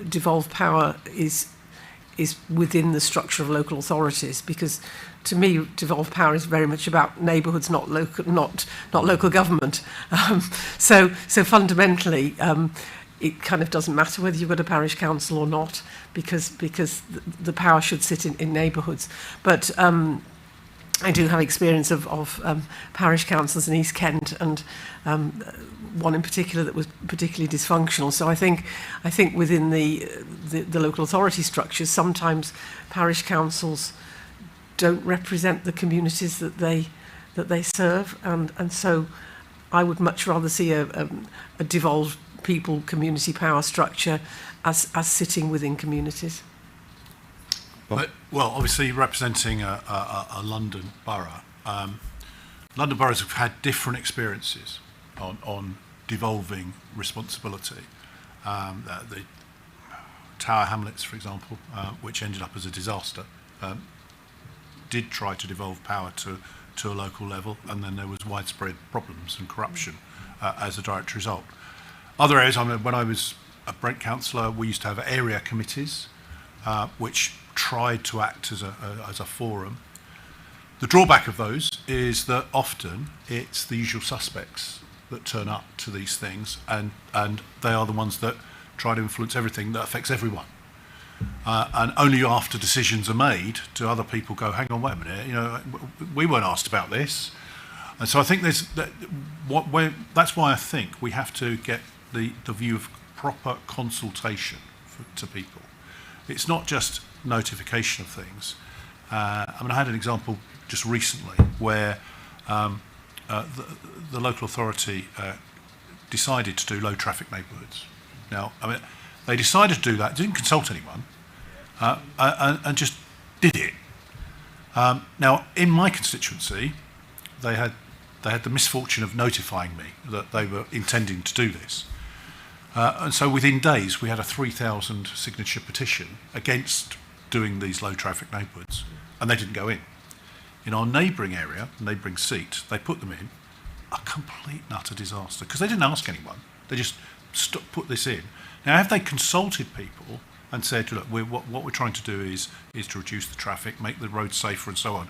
A: devolved power is within the structure of local authorities, because to me devolved power is very much about neighbourhoods, not local government. So fundamentally, it kind of doesn't matter whether you've got a parish council or not, because the power should sit in neighbourhoods. But I do have experience of parish councils in East Kent, and one in particular that was particularly dysfunctional. So I think within the local authority structures, sometimes parish councils don't represent the communities that they serve, and so I would much rather see a devolved people community power structure as sitting within communities.
F: But, well, obviously representing a London borough, London boroughs have had different experiences on devolving responsibility. The Tower Hamlets, for example, which ended up as a disaster, did try to devolve power to a local level, and then there was widespread problems and corruption as a direct result. Other areas, when I was a Brent councillor, we used to have area committees, which tried to act as a forum. The drawback of those is that often it's the usual suspects that turn up to these things, and they are the ones that try to influence everything that affects everyone. And only after decisions are made do other people go, hang on, wait a minute, we weren't asked about this. And so I think that's why I think we have to get the view of proper consultation to people. It's not just notification of things. I had an example just recently where the local authority decided to do low traffic neighbourhoods. Now, they decided to do that, didn't consult anyone, and just did it. Now, in my constituency, they had the misfortune of notifying me that they were intending to do this. And so within days, we had a 3,000 signature petition against doing these low traffic neighbourhoods, and they didn't go in. In our neighbouring area, neighbouring seat, they put them in, a complete and utter disaster, because they didn't ask anyone. They just put this in. Now, have they consulted people and said, look, what we're trying to do is to reduce the traffic, make the roads safer and so on?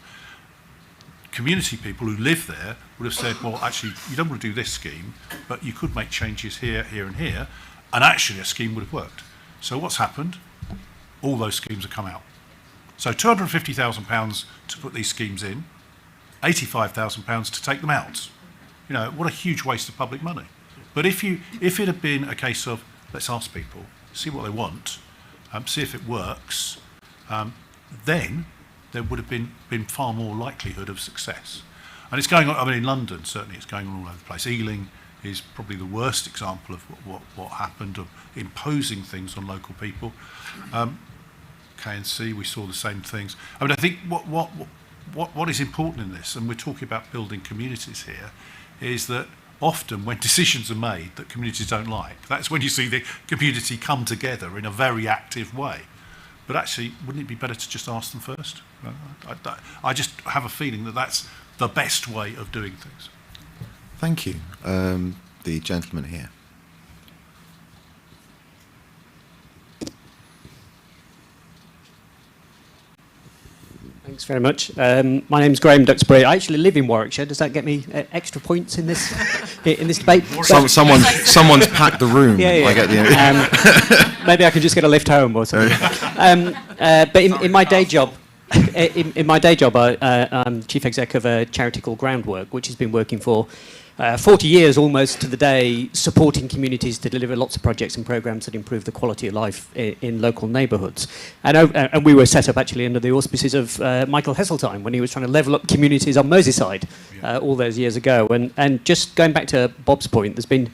F: Community people who live there would have said, well, actually, you don't want to do this scheme, but you could make changes here, here and here, and actually a scheme would have worked. So what's happened? All those schemes have come out. So £250,000 to put these schemes in, £85,000 to take them out. You know, what a huge waste of public money. But if it had been a case of, let's ask people, see what they want, see if it works, then there would have been far more likelihood of success. And it's going on, I mean, in London, certainly it's going on all over the place. Ealing is probably the worst example of what happened, of imposing things on local people. K&C, we saw the same things. I mean, I think what is important in this, and we're talking about building communities here, is that often when decisions are made that communities don't like, that's when you see the community come together in a very active way. But actually, wouldn't it be better to just ask them first? I just have a feeling that that's the best way of doing things.
B: Thank you. The gentleman here.
I: Thanks very much. My name's Graham Duxbury. I actually live in Warwickshire. Does that get me extra points in this debate?
B: Someone's packed the room.
I: Yeah.
B: I get the
I: maybe I can just get a lift home or something. But in my day job, I'm chief exec of a charity called Groundwork, which has been working for 40 years almost to the day, supporting communities to deliver lots of projects and programs that improve the quality of life in local neighbourhoods. And we were set up actually under the auspices of Michael Heseltine when he was trying to level up communities on Merseyside all those years ago. And just going back to Bob's point, there's been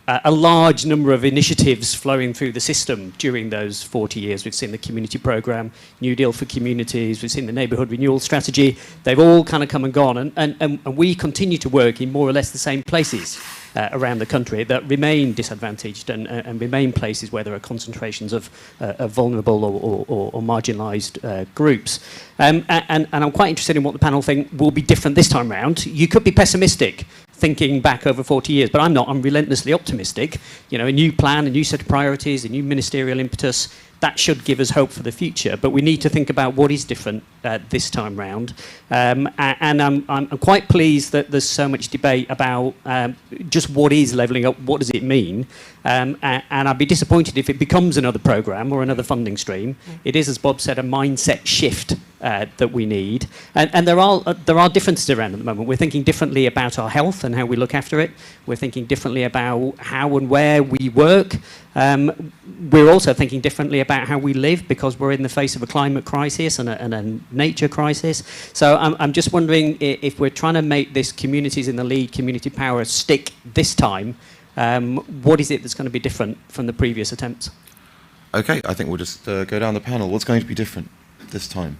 I: a large number of initiatives flowing through the system during those 40 years. We've seen the community programme, New Deal for Communities, we've seen the neighbourhood renewal strategy. They've all kind of come and gone, and we continue to work in more or less the same places around the country that remain disadvantaged and remain places where there are concentrations of vulnerable or marginalised groups. And I'm quite interested in what the panel think will be different this time round. You could be pessimistic, thinking back over 40 years, but I'm not. I'm relentlessly optimistic. You know, a new plan, a new set of priorities, a new ministerial impetus, that should give us hope for the future. But we need to think about what is different this time round. And I'm quite pleased that there's so much debate about just what is levelling up, what does it mean? And I'd be disappointed if it becomes another programme or another funding stream. It is, as Bob said, a mindset shift that we need. And there are differences around at the moment. We're thinking differently about our health and how we look after it. We're thinking differently about how and where we work. We're also thinking differently about how we live because we're in the face of a climate crisis and a nature crisis. So I'm just wondering if we're trying to make this communities in the lead, community power stick this time, what is it that's going to be different from the previous attempts?
B: Okay, I think we'll just go down the panel. What's going to be different this time?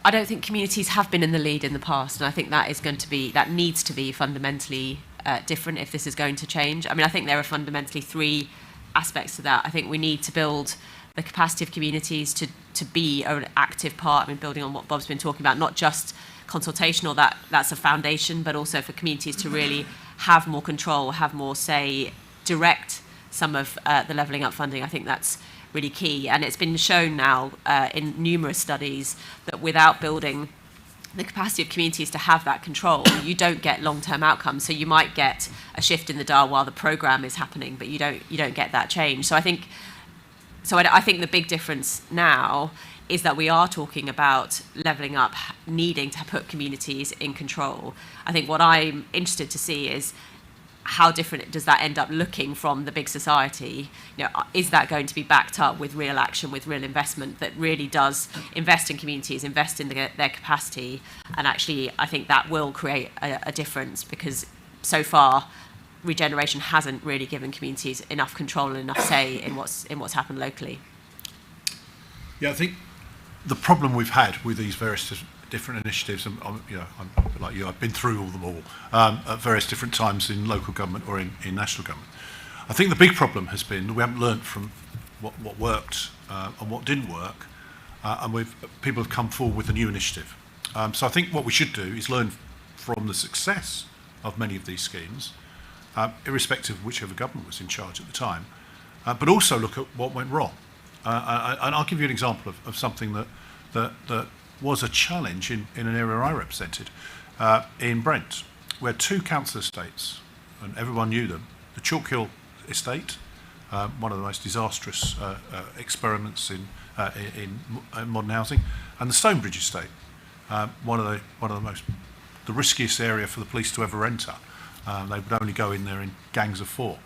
C: I don't think communities have been in the lead in the past, and I think that needs to be fundamentally different if this is going to change. I mean, I think there are fundamentally three aspects to that. I think we need to build the capacity of communities to be an active part. I mean, building on what Bob's been talking about, not just consultational, that's a foundation, but also for communities to really have more control, have more say, direct some of the levelling up funding. I think that's really key. And it's been shown now in numerous studies that without building the capacity of communities to have that control, you don't get long-term outcomes. So you might get a shift in the dial while the programme is happening, but you don't get that change. So I think the big difference now is that we are talking about levelling up, needing to put communities in control. I think what I'm interested to see is how different does that end up looking from the big society? You know, is that going to be backed up with real action, with real investment that really does invest in communities, invest in their capacity? And actually, I think that will create a difference because so far, regeneration hasn't really given communities enough control and enough say in what's happened locally.
F: Yeah, I think the problem we've had with these various different initiatives, and I'm like you, I've been through all them all at various different times in local government or in national government. I think the big problem has been that we haven't learnt from what worked and what didn't work, and people have come forward with a new initiative. So I think what we should do is learn from the success of many of these schemes, irrespective of whichever government was in charge at the time, but also look at what went wrong. And I'll give you an example of something that was a challenge in an area I represented, in Brent, where two council estates, and everyone knew them, the Chalk estate, one of the most disastrous experiments in modern housing, and the Stonebridge estate, one of the riskiest area for the police to ever enter. They would only go in there in gangs of 4.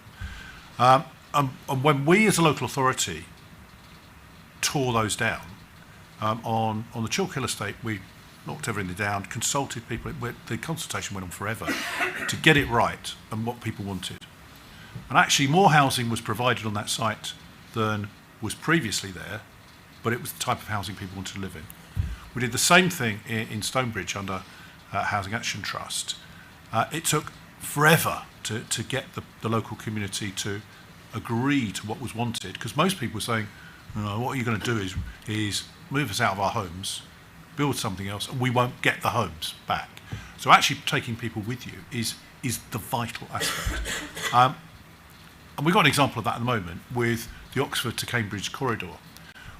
F: And when we as a local authority tore those down, on the Chalk estate, we knocked everything down, consulted people. The consultation went on forever to get it right and what people wanted. And actually more housing was provided on that site than was previously there, but it was the type of housing people wanted to live in. We did the same thing in Stonebridge under Housing Action Trust. It took forever to get the local community to agree to what was wanted, because most people were saying, what are you going to do is move us out of our homes, build something else, and we won't get the homes back. So actually taking people with you is the vital aspect. And we've got an example of that at the moment with the Oxford to Cambridge corridor,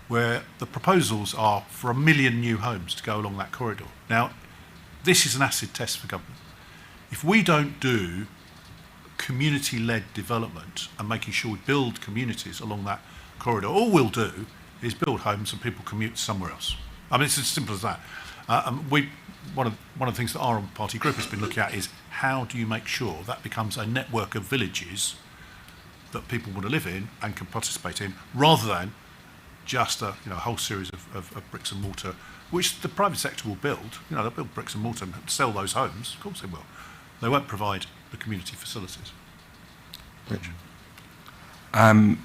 F: where the proposals are for 1 million new homes to go along that corridor. Now, this is an acid test for government. If we don't do community-led development and making sure we build communities along that corridor, all we'll do is build homes and people commute somewhere else. I mean, it's as simple as that. One of the things that our party group has been looking at is how do you make sure that becomes a network of villages that people want to live in and can participate in, rather than just a whole series of bricks and mortar, which the private sector will build. They'll build bricks and mortar and sell those homes. Of course they will. They won't provide the community facilities. Rich.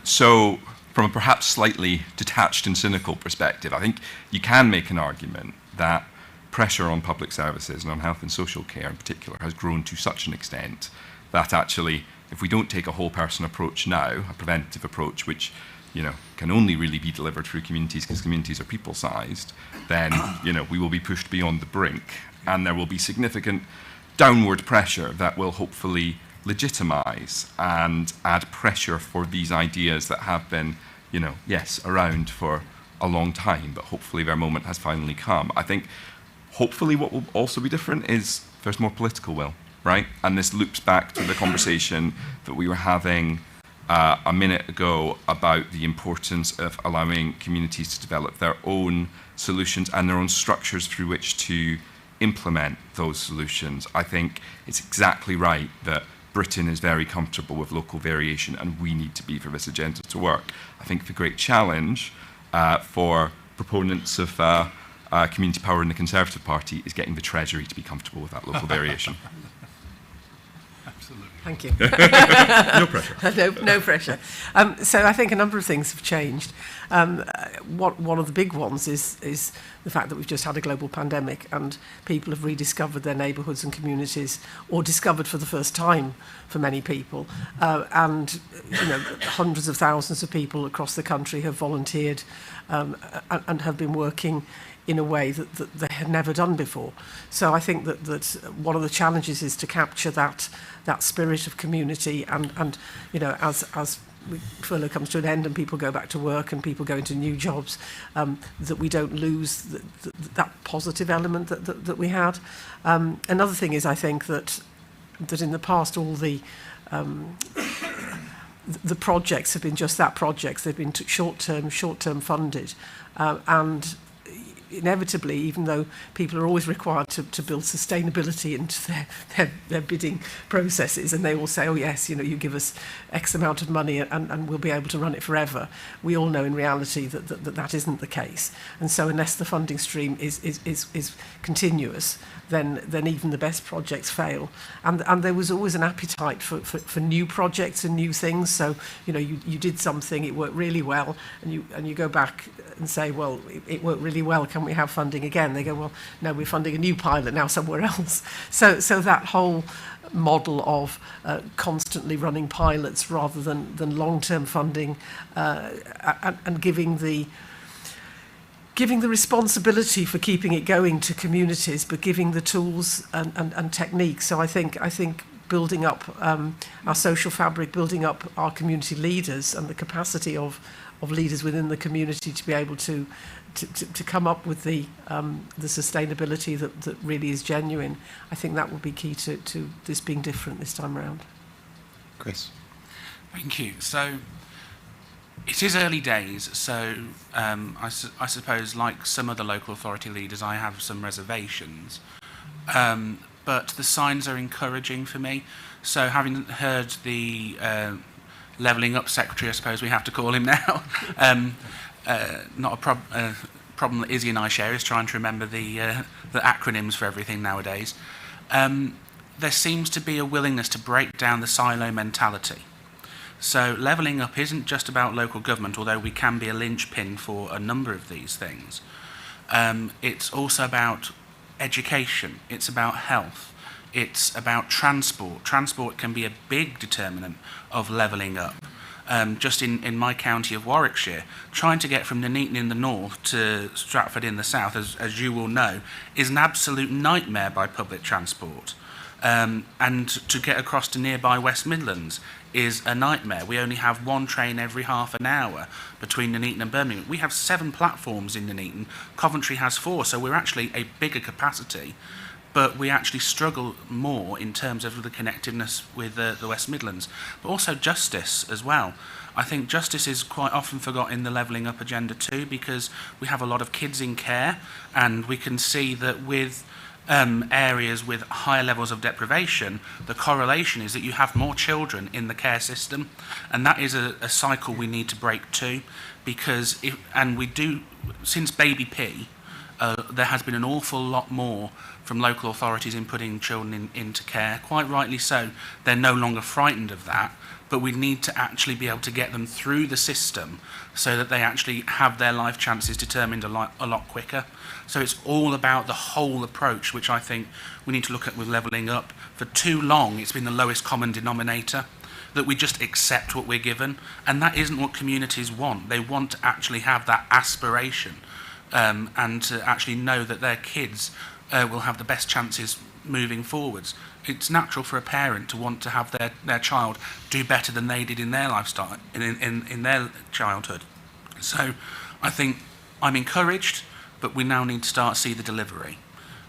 E: So, from a perhaps slightly detached and cynical perspective, I think you can make an argument that pressure on public services and on health and social care in particular has grown to such an extent that actually, if we don't take a whole person approach now, a preventative approach, which can only really be delivered through communities because communities are people-sized, then we will be pushed beyond the brink, and there will be significant downward pressure that will hopefully legitimise and add pressure for these ideas that have been, yes, around for a long time, but hopefully their moment has finally come. I think hopefully what will also be different is there's more political will, right? And this loops back to the conversation that we were having a minute ago about the importance of allowing communities to develop their own solutions and their own structures through which to implement those solutions. I think it's exactly right that Britain is very comfortable with local variation, and we need to be for this agenda to work. I think the great challenge for proponents of community power in the Conservative Party is getting the Treasury to be comfortable with that local variation.
F: Absolutely.
A: Thank you.
E: No pressure.
A: No pressure. So I think a number of things have changed. One of the big ones is the fact that we've just had a global pandemic and people have rediscovered their neighbourhoods and communities, or discovered for the first time for many people. And hundreds of thousands of people across the country have volunteered and have been working in a way that they had never done before. So I think that one of the challenges is to capture that spirit of community and as furlough comes to an end and people go back to work and people go into new jobs, that we don't lose that positive element that we had. Another thing is, I think that in the past all the projects have been just that, projects. They've been short-term funded, and inevitably, even though people are always required to build sustainability into their bidding processes, and they will say, oh yes, you give us X amount of money and we'll be able to run it forever. We all know in reality that isn't the case. And so unless the funding stream is continuous, then even the best projects fail. And there was always an appetite for new projects and new things. So you did something, it worked really well, and you go back and say, well, it worked really well, can we have funding again? They go, well, no, we're funding a new pilot now somewhere else. So that whole model of constantly running pilots rather than long-term funding, and giving giving the responsibility for keeping it going to communities, but giving the tools and techniques. So I think building up our social fabric, building up our community leaders and the capacity of leaders within the community to be able to come up with the sustainability that really is genuine. I think that will be key to this being different this time around.
B: Kris.
D: Thank you. So it is early days, so I suppose, like some other local authority leaders, I have some reservations. But the signs are encouraging for me. So having heard the levelling up secretary, I suppose we have to call him now, not a problem that Izzy and I share is trying to remember the acronyms for everything nowadays. There seems to be a willingness to break down the silo mentality. So levelling up isn't just about local government, although we can be a linchpin for a number of these things. It's also about education, it's about health, it's about transport. Transport can be a big determinant of levelling up. Just in my county of Warwickshire, trying to get from Nuneaton in the north to Stratford in the south, as you will know, is an absolute nightmare by public transport. And to get across to nearby West Midlands is a nightmare. We only have one train every half an hour between Nuneaton and Birmingham. We have 7 platforms in Nuneaton. Coventry has 4, so we're actually a bigger capacity, but we actually struggle more in terms of the connectiveness with the West Midlands. But also justice as well. I think justice is quite often forgotten in the levelling up agenda too, because we have a lot of kids in care, and we can see that with areas with higher levels of deprivation, the correlation is that you have more children in the care system, and that is a cycle we need to break too, because since Baby P, there has been an awful lot more from local authorities in putting children into care. Quite rightly so, they're no longer frightened of that, but we need to actually be able to get them through the system so that they actually have their life chances determined a lot quicker. So it's all about the whole approach, which I think we need to look at with levelling up. For too long, it's been the lowest common denominator, that we just accept what we're given, and that isn't what communities want. They want to actually have that aspiration, and to actually know that their kids will have the best chances moving forwards. It's natural for a parent to want to have their child do better than they did in their lifestyle, in their childhood. So I think I'm encouraged, but we now need to start to see the delivery.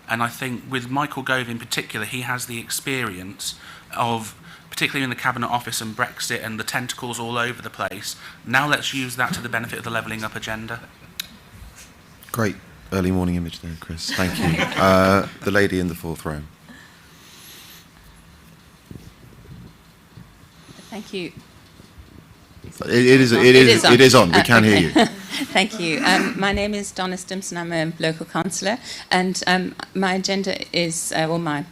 D: And I think with Michael Gove in particular, he has the experience of, particularly in the Cabinet Office and Brexit and the tentacles all over the place. Now let's use that to the benefit of the levelling up agenda.
B: Great early morning image there, Kris. Thank you. The lady in the 4th row.
J: Thank you.
B: It is on. We can hear you.
J: Thank you. My name is Donna Stimson. I'm a local councillor, and my agenda is climate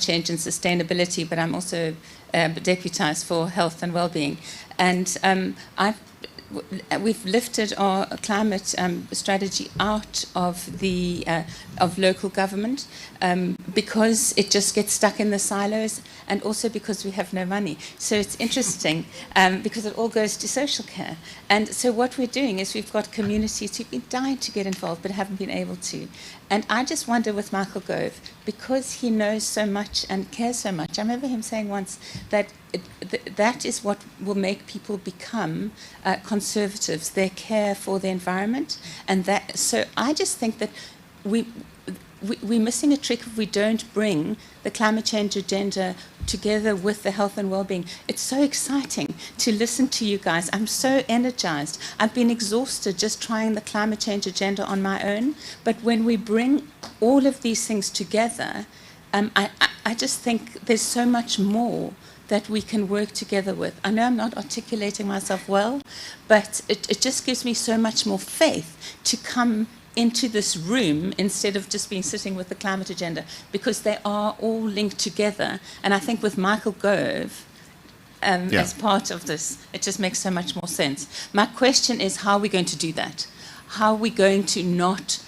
J: change and sustainability. But I'm also deputised for health and well-being, and we've lifted our climate strategy out of the of local government because it just gets stuck in the silos, and also because we have no money. So it's interesting because it all goes to social care. And so what we're doing is we've got communities who've been dying to get involved but haven't been able to. And I just wonder with Michael Gove, because he knows so much and cares so much, I remember him saying once that that is what will make people become conservatives, their care for the environment. And that, so I just think that we're missing a trick if we don't bring the climate change agenda together with the health and well-being. It's so exciting to listen to you guys. I'm so energized. I've been exhausted just trying the climate change agenda on my own. But when we bring all of these things together, I just think there's so much more that we can work together with. I know I'm not articulating myself well, but it just gives me so much more faith to come into this room instead of just being sitting with the climate agenda, because they are all linked together. And I think with Michael Gove as part of this, it just makes so much more sense. My question is, how are we going to do that? How are we going to not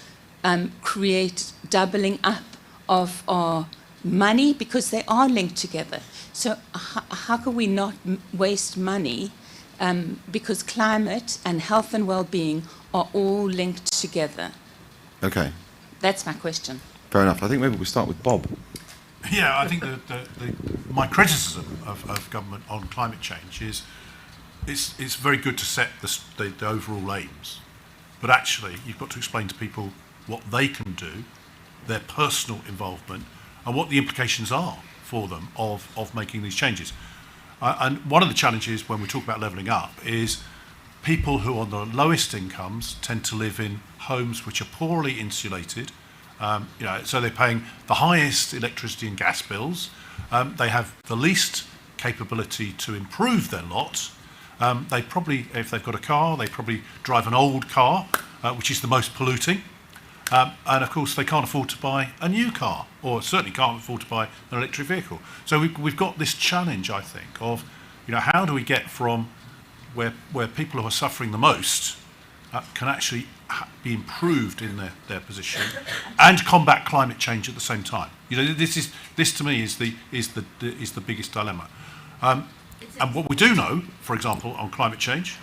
J: create doubling up of our money, because they are linked together? So how can we not waste money because climate and health and well-being are all linked together.
B: Okay,
J: That's my question.
B: fair enough. I think maybe we'll start with Bob.
F: Yeah, I think my criticism of government on climate change is it's very good to set the overall aims, but actually you've got to explain to people what they can do, their personal involvement, and what the implications are for them of making these changes. And one of the challenges when we talk about levelling up is people who are on the lowest incomes tend to live in homes which are poorly insulated. So they're paying the highest electricity and gas bills. They have the least capability to improve their lot. They probably, if they've got a car, they probably drive an old car, which is the most polluting. And of course, they can't afford to buy a new car, or certainly can't afford to buy an electric vehicle. So we've got this challenge, I think, of how do we get from where people who are suffering the most can actually be improved in their position and combat climate change at the same time. This to me is the biggest dilemma. And what we do know, for example, on climate change,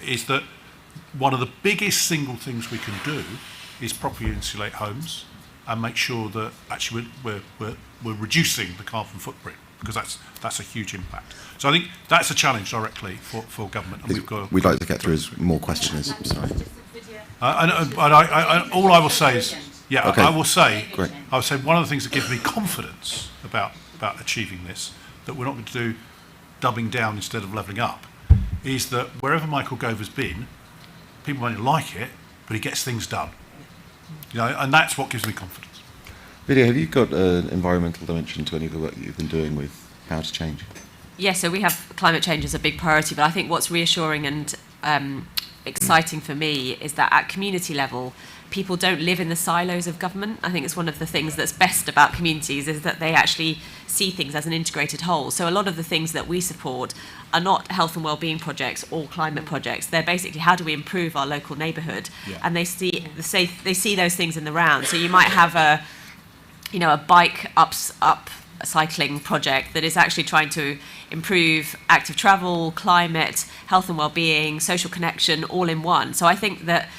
F: is that one of the biggest single things we can do is properly insulate homes and make sure that actually we're reducing the carbon footprint, because that's a huge impact. So I think that's a challenge directly for government, and
B: We'd like to get through as more questioners. Sorry.
F: All I will say is,
B: Okay.
F: I will say
B: Great.
F: one of the things that gives me confidence about achieving this, that we're not going to do dubbing down instead of levelling up, is that wherever Michael Gover's been, people won't like it, but he gets things done. And that's what gives me confidence.
B: Vidhya, have you got an environmental dimension to any of the work that you've been doing with Power to Change?
C: Yes, so we have climate change as a big priority, but I think what's reassuring and exciting for me is that at community level, people don't live in the silos of government. I think it's one of the things that's best about communities is that they actually see things as an integrated whole. So a lot of the things that we support are not health and wellbeing projects or climate projects. They're basically how do we improve our local neighbourhood, and they see those things in the round. So you might have a bike up cycling project that is actually trying to improve active travel, climate, health and well-being, social connection, all in one. So I think that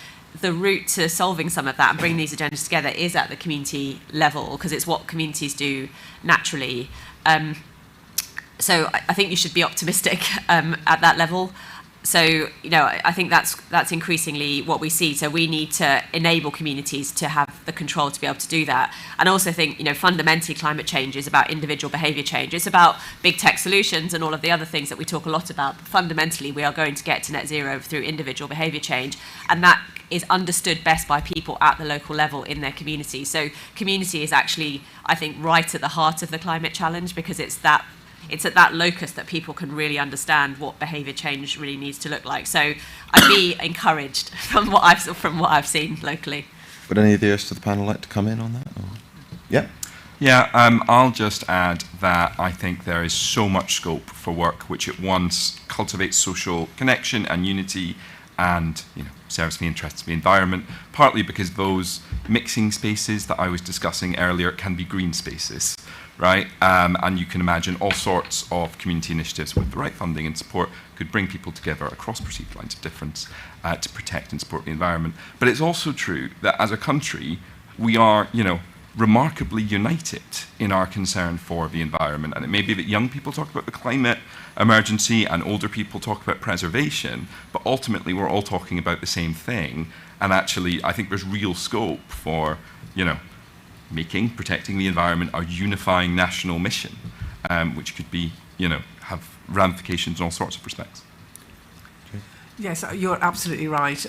C: the route to solving some of that and bringing these agendas together is at the community level, because it's what communities do naturally. So I think you should be optimistic at that level. So, I think that's increasingly what we see. So we need to enable communities to have the control to be able to do that. And I also think, fundamentally climate change is about individual behaviour change. It's about big tech solutions and all of the other things that we talk a lot about. But fundamentally, we are going to get to net zero through individual behaviour change. And that is understood best by people at the local level in their community. So community is actually, I think, right at the heart of the climate challenge, because it's at that locus that people can really understand what behaviour change really needs to look like. So I'd be encouraged from what I've seen locally.
B: Would any of the rest of the panel like to come in on that?
E: Yeah, I'll just add that I think there is so much scope for work which at once cultivates social connection and unity and serves the interests of the environment, partly because those mixing spaces that I was discussing earlier can be green spaces. Right, and you can imagine all sorts of community initiatives with the right funding and support could bring people together across perceived lines of difference to protect and support the environment. But it's also true that as a country, we are, remarkably united in our concern for the environment. And it may be that young people talk about the climate emergency and older people talk about preservation, but ultimately we're all talking about the same thing. And actually, I think there's real scope for, protecting the environment our unifying national mission, which could be, have ramifications in all sorts of respects.
A: Yes, you're absolutely right.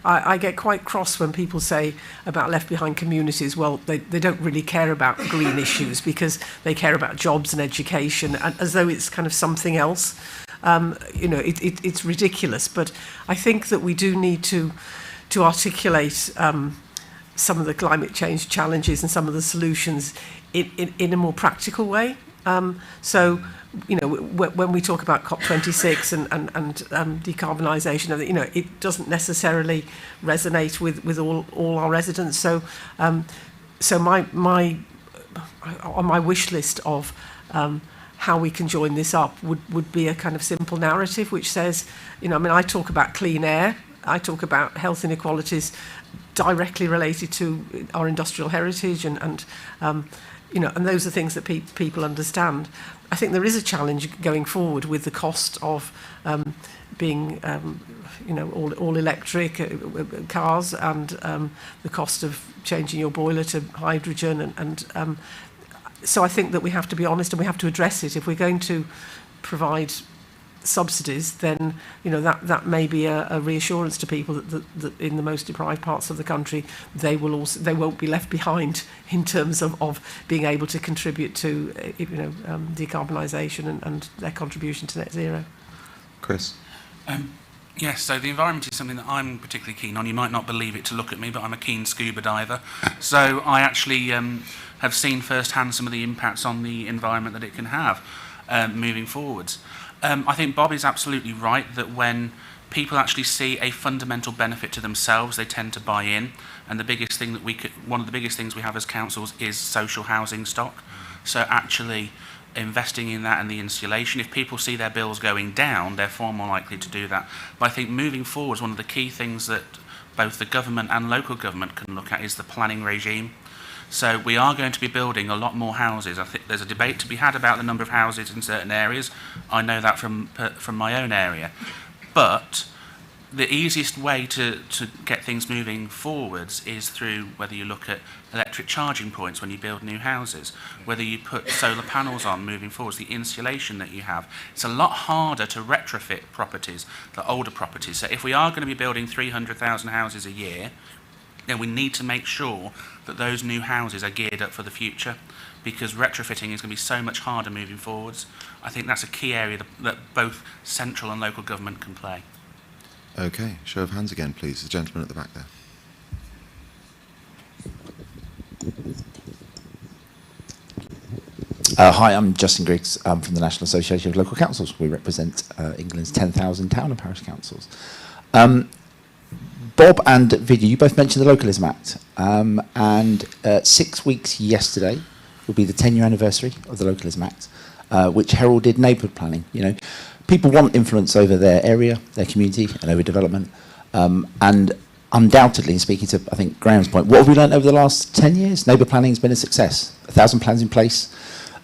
A: I get quite cross when people say about left behind communities, well, they don't really care about green issues because they care about jobs and education, and as though it's kind of something else. It's ridiculous, but I think that we do need to articulate some of the climate change challenges and some of the solutions in a more practical way. So, when we talk about COP26 and decarbonisation, it doesn't necessarily resonate with all our residents. So, on my wish list of how we can join this up would be a kind of simple narrative which says, you know, I mean, I talk about clean air, I talk about health inequalities directly related to our industrial heritage and you know, and those are things that people understand. I think there is a challenge going forward with the cost of being, you know, all electric cars and the cost of changing your boiler to hydrogen and so I think that we have to be honest and we have to address it. If we're going to provide subsidies, then you know that may be a reassurance to people that in the most deprived parts of the country they won't be left behind in terms of being able to contribute to you know decarbonisation and their contribution to net zero.
B: Kris.
D: Yes, so the environment is something that I'm particularly keen on. You might not believe it to look at me, but I'm a keen scuba diver. So I actually have seen firsthand some of the impacts on the environment that it can have moving forwards. I think Bob is absolutely right that when people actually see a fundamental benefit to themselves, they tend to buy in. And the biggest thing that one of the biggest things we have as councils is social housing stock. So actually investing in that and the insulation. If people see their bills going down, they're far more likely to do that. But I think moving forward, one of the key things that both the government and local government can look at is the planning regime. So we are going to be building a lot more houses. I think there's a debate to be had about the number of houses in certain areas. I know that from my own area. But the easiest way to get things moving forwards is through whether you look at electric charging points when you build new houses, whether you put solar panels on moving forwards, the insulation that you have. It's a lot harder to retrofit properties, the older properties. So if we are going to be building 300,000 houses a year, then we need to make sure that those new houses are geared up for the future, because retrofitting is going to be so much harder moving forwards. I think that's a key area that both central and local government can play.
B: Okay, show of hands again, please. The gentleman at the back there.
K: Hi, I'm Justin Griggs from the National Association of Local Councils. We represent England's 10,000 town and parish councils. Bob and Vidhya, you both mentioned the Localism Act, and 6 weeks yesterday will be the 10-year anniversary of the Localism Act, which heralded neighbourhood planning. You know, people want influence over their area, their community, and over development. And undoubtedly, speaking to, I think, Graham's point, what have we learned over the last 10 years? Neighbourhood planning has been a success. 1,000 plans in place.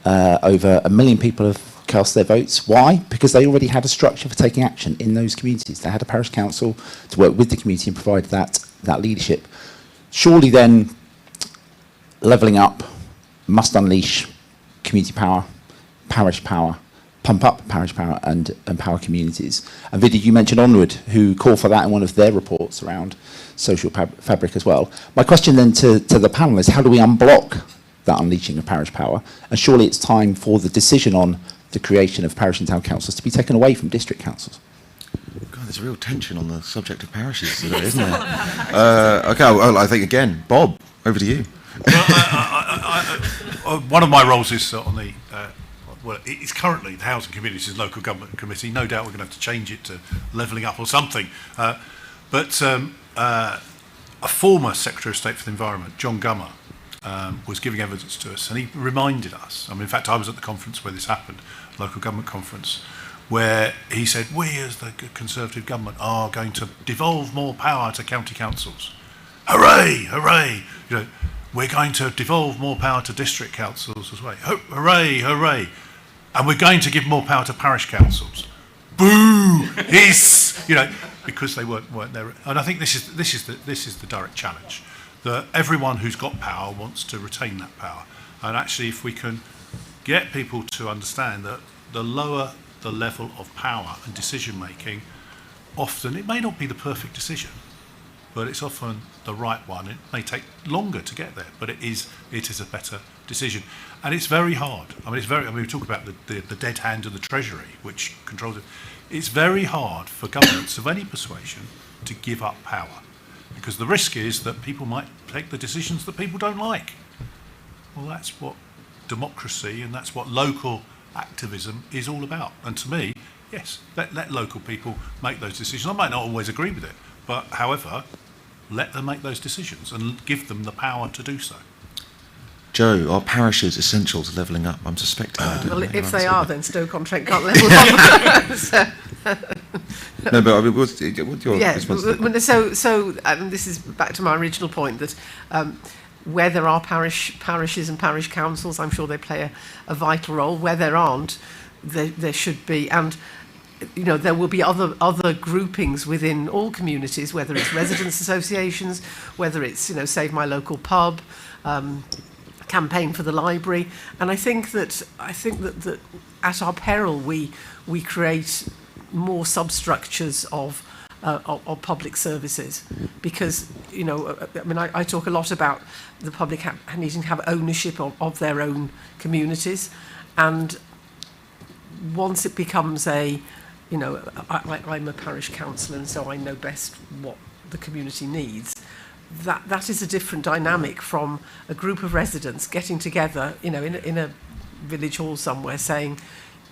K: Over 1 million people have cast their votes. Why? Because they already had a structure for taking action in those communities. They had a parish council to work with the community and provide that leadership. Surely then, levelling up must unleash community power, parish power, pump up parish power and empower communities. And Vidhya, you mentioned Onward, who call for that in one of their reports around social fabric as well. My question then to the panel is, how do we unblock that unleashing of parish power? And surely it's time for the decision on the creation of parish and town councils to be taken away from district councils.
B: God, there's a real tension on the subject of parishes today, isn't there? Okay, well, I think again, Bob, over to you.
F: Well, one of my roles is on the, well, it's currently the Housing Communities Local Government Committee. No doubt we're going to have to change it to levelling up or something. But a former Secretary of State for the Environment, John Gummer, was giving evidence to us, and he reminded us, I mean, in fact, I was at the conference where this happened, local government conference, where he said, we as the Conservative government are going to devolve more power to county councils. Hooray, hooray! You know, we're going to devolve more power to district councils as well. Hooray, hooray! And we're going to give more power to parish councils. Boo! Hiss! You know, because they weren't there. And I think this is the direct challenge. That everyone who's got power wants to retain that power. And actually, if we can get people to understand that the lower the level of power and decision making, often it may not be the perfect decision, but it's often the right one. It may take longer to get there, but it is a better decision. And it's very hard. I mean, we talk about the dead hand of the Treasury, which controls it. It's very hard for governments of any persuasion to give up power, because the risk is that people might take the decisions that people don't like. Well, that's what democracy and that's what local activism is all about. And to me, yes, let local people make those decisions. I might not always agree with it, but however, let them make those decisions and give them the power to do so.
B: Joe, are parishes essential to levelling up? I'm suspecting.
A: Well, if they are, then Stoke-on-Trent can't level up. So,
B: no, but I mean, what's your response to that?
A: So this is back to my original point that where there are parishes and parish councils, I'm sure they play a vital role. Where there aren't, there should be, and you know, there will be other groupings within all communities, whether it's residents' associations, whether it's, you know, Save My Local Pub, campaign for the library, and I think that at our peril we create more substructures of public services, because, you know, I mean, I talk a lot about the public needing to have ownership of their own communities, and once it becomes a, you know, I'm a parish councillor and so I know best what the community needs, that is a different dynamic from a group of residents getting together, you know, in a village hall somewhere, saying,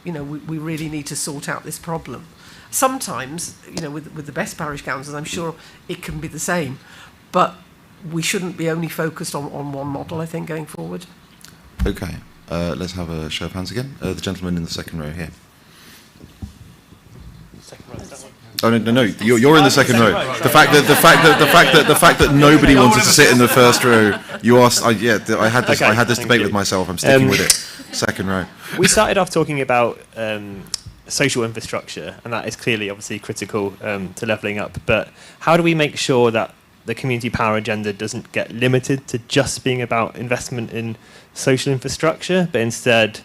A: you know, we really need to sort out this problem. Sometimes, you know, with the best parish councils, I'm sure it can be the same, but we shouldn't be only focused on one model, I think, going forward.
B: Okay, let's have a show of hands again. The gentleman in the second row here. Oh no! You're in the second row. The fact that nobody wanted to sit in the first row. You asked. I had this debate with myself. I'm sticking with it. Second row.
L: We started off talking about social infrastructure, and that is clearly, obviously, critical to levelling up. But how do we make sure that the community power agenda doesn't get limited to just being about investment in social infrastructure, but instead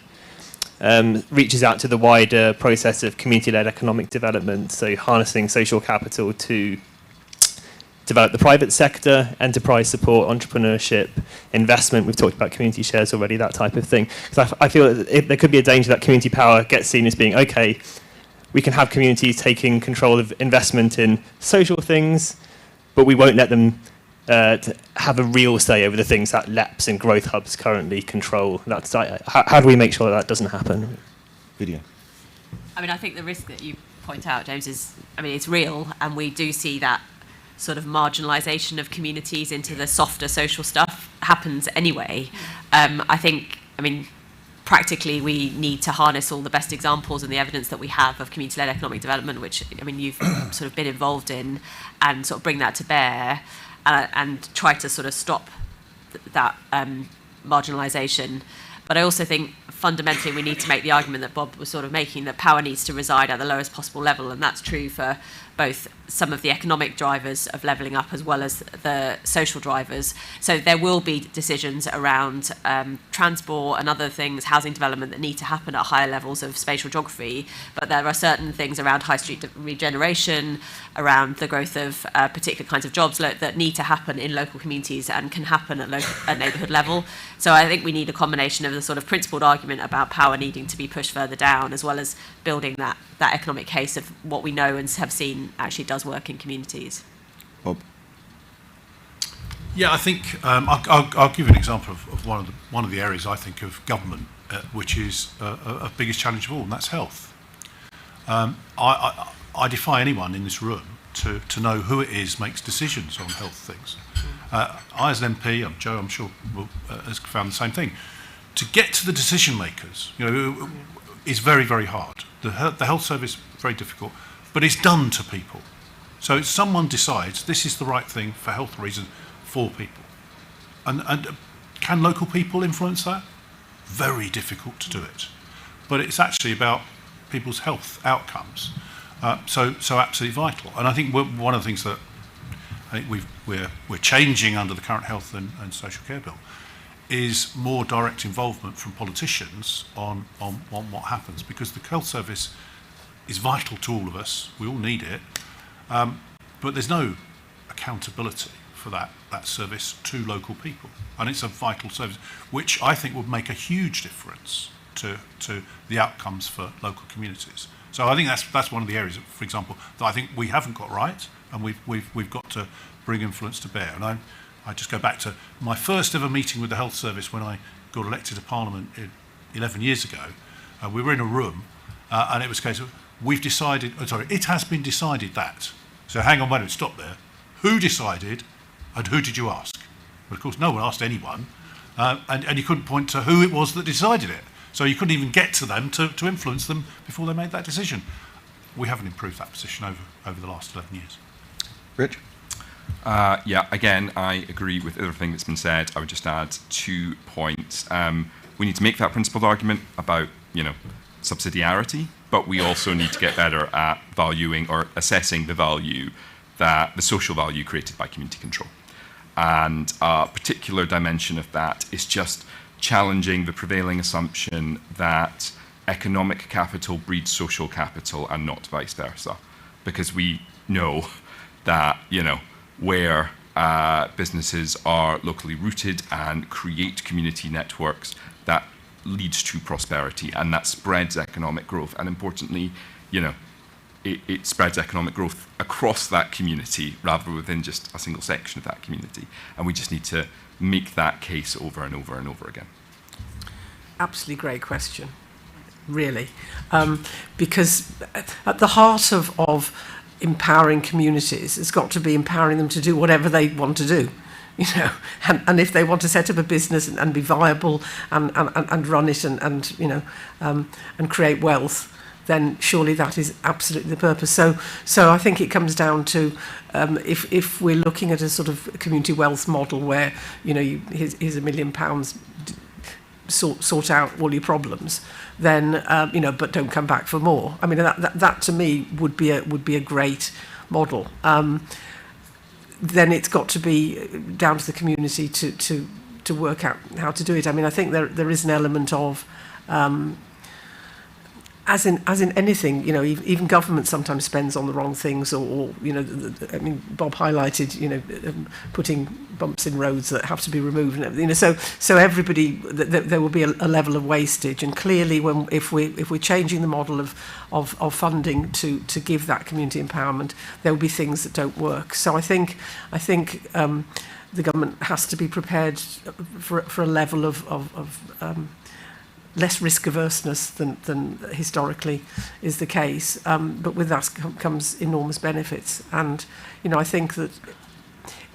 L: reaches out to the wider process of community-led economic development, so harnessing social capital to develop the private sector, enterprise support, entrepreneurship, investment. We've talked about community shares already, that type of thing. Because I feel that there could be a danger that community power gets seen as being, okay, we can have communities taking control of investment in social things, but we won't let them to have a real say over the things that LEPs and growth hubs currently control. That's, how do we make sure that doesn't happen?
B: Vidhya.
C: I mean, I think the risk that you point out, James, is, I mean, it's real, and we do see that sort of marginalisation of communities into the softer social stuff happens anyway. I think, I mean, practically we need to harness all the best examples and the evidence that we have of community-led economic development, which, I mean, you've sort of been involved in, and sort of bring that to bear. And try to sort of stop that marginalisation. But I also think fundamentally we need to make the argument that Bob was sort of making, that power needs to reside at the lowest possible level, and that's true for both some of the economic drivers of levelling up as well as the social drivers. So there will be decisions around transport and other things, housing development, that need to happen at higher levels of spatial geography, but there are certain things around high street regeneration, around the growth of particular kinds of jobs that need to happen in local communities and can happen at neighbourhood level. So I think we need a combination of the sort of principled argument about power needing to be pushed further down, as well as building that economic case of what we know and have seen actually does work in communities.
B: Bob?
F: Yeah, I think I'll give you an example of one of the areas I think of government, which is a biggest challenge of all, and that's health. I defy anyone in this room to know who it is makes decisions on health things. I, as an MP, Joe, I'm sure, has found the same thing. To get to the decision makers, you know, is very, very hard. The health service is very difficult, but it's done to people. So someone decides this is the right thing for health reasons for people. And can local people influence that? Very difficult to do it. But it's actually about people's health outcomes. So absolutely vital. And I think one of the things that I think we're changing under the current health and social care bill is more direct involvement from politicians on what happens, because the health service is vital to all of us. We all need it. But there's no accountability for that service to local people. And it's a vital service, which I think would make a huge difference to the outcomes for local communities. So I think that's one of the areas, for example, that I think we haven't got right, and we've got to bring influence to bear. And I just go back to my first ever meeting with the health service when I got elected to Parliament 11 years ago. We were in a room, and it was a case of, it has been decided that. So hang on, wait a minute, stop there. Who decided, and who did you ask? Well, of course, no one asked anyone. and you couldn't point to who it was that decided it. So you couldn't even get to them to influence them before they made that decision. We haven't improved that position over the last 11 years.
B: Rich?
E: Yeah, again, I agree with everything that's been said. I would just add 2 points. We need to make that principled argument about, subsidiarity, but we also need to get better at valuing or assessing the value the social value created by community control. And a particular dimension of that is just challenging the prevailing assumption that economic capital breeds social capital and not vice versa. Because we know that, where businesses are locally rooted and create community networks, that leads to prosperity and that spreads economic growth. And importantly, it spreads economic growth across that community rather than within just a single section of that community. And we just need to make that case over and over and over again.
A: Absolutely great question, really. Because at the heart of empowering communities, it's got to be empowering them to do whatever they want to do. And if they want to set up a business and be viable and run it and create wealth, then surely that is absolutely the purpose. So I think it comes down to if we're looking at a sort of community wealth model where here's £1 million, sort out all your problems, then but don't come back for more. I mean that to me would be a great model. Then it's got to be down to the community to work out how to do it. I mean I think there is an element of as in anything, even government sometimes spends on the wrong things, or Bob highlighted, putting bumps in roads that have to be removed, and everything. So everybody, there will be a level of wastage, and clearly, if we're changing the model of funding to give that community empowerment, there will be things that don't work. So I think the government has to be prepared for a level of less risk averseness than historically is the case, but with that comes enormous benefits. And I think that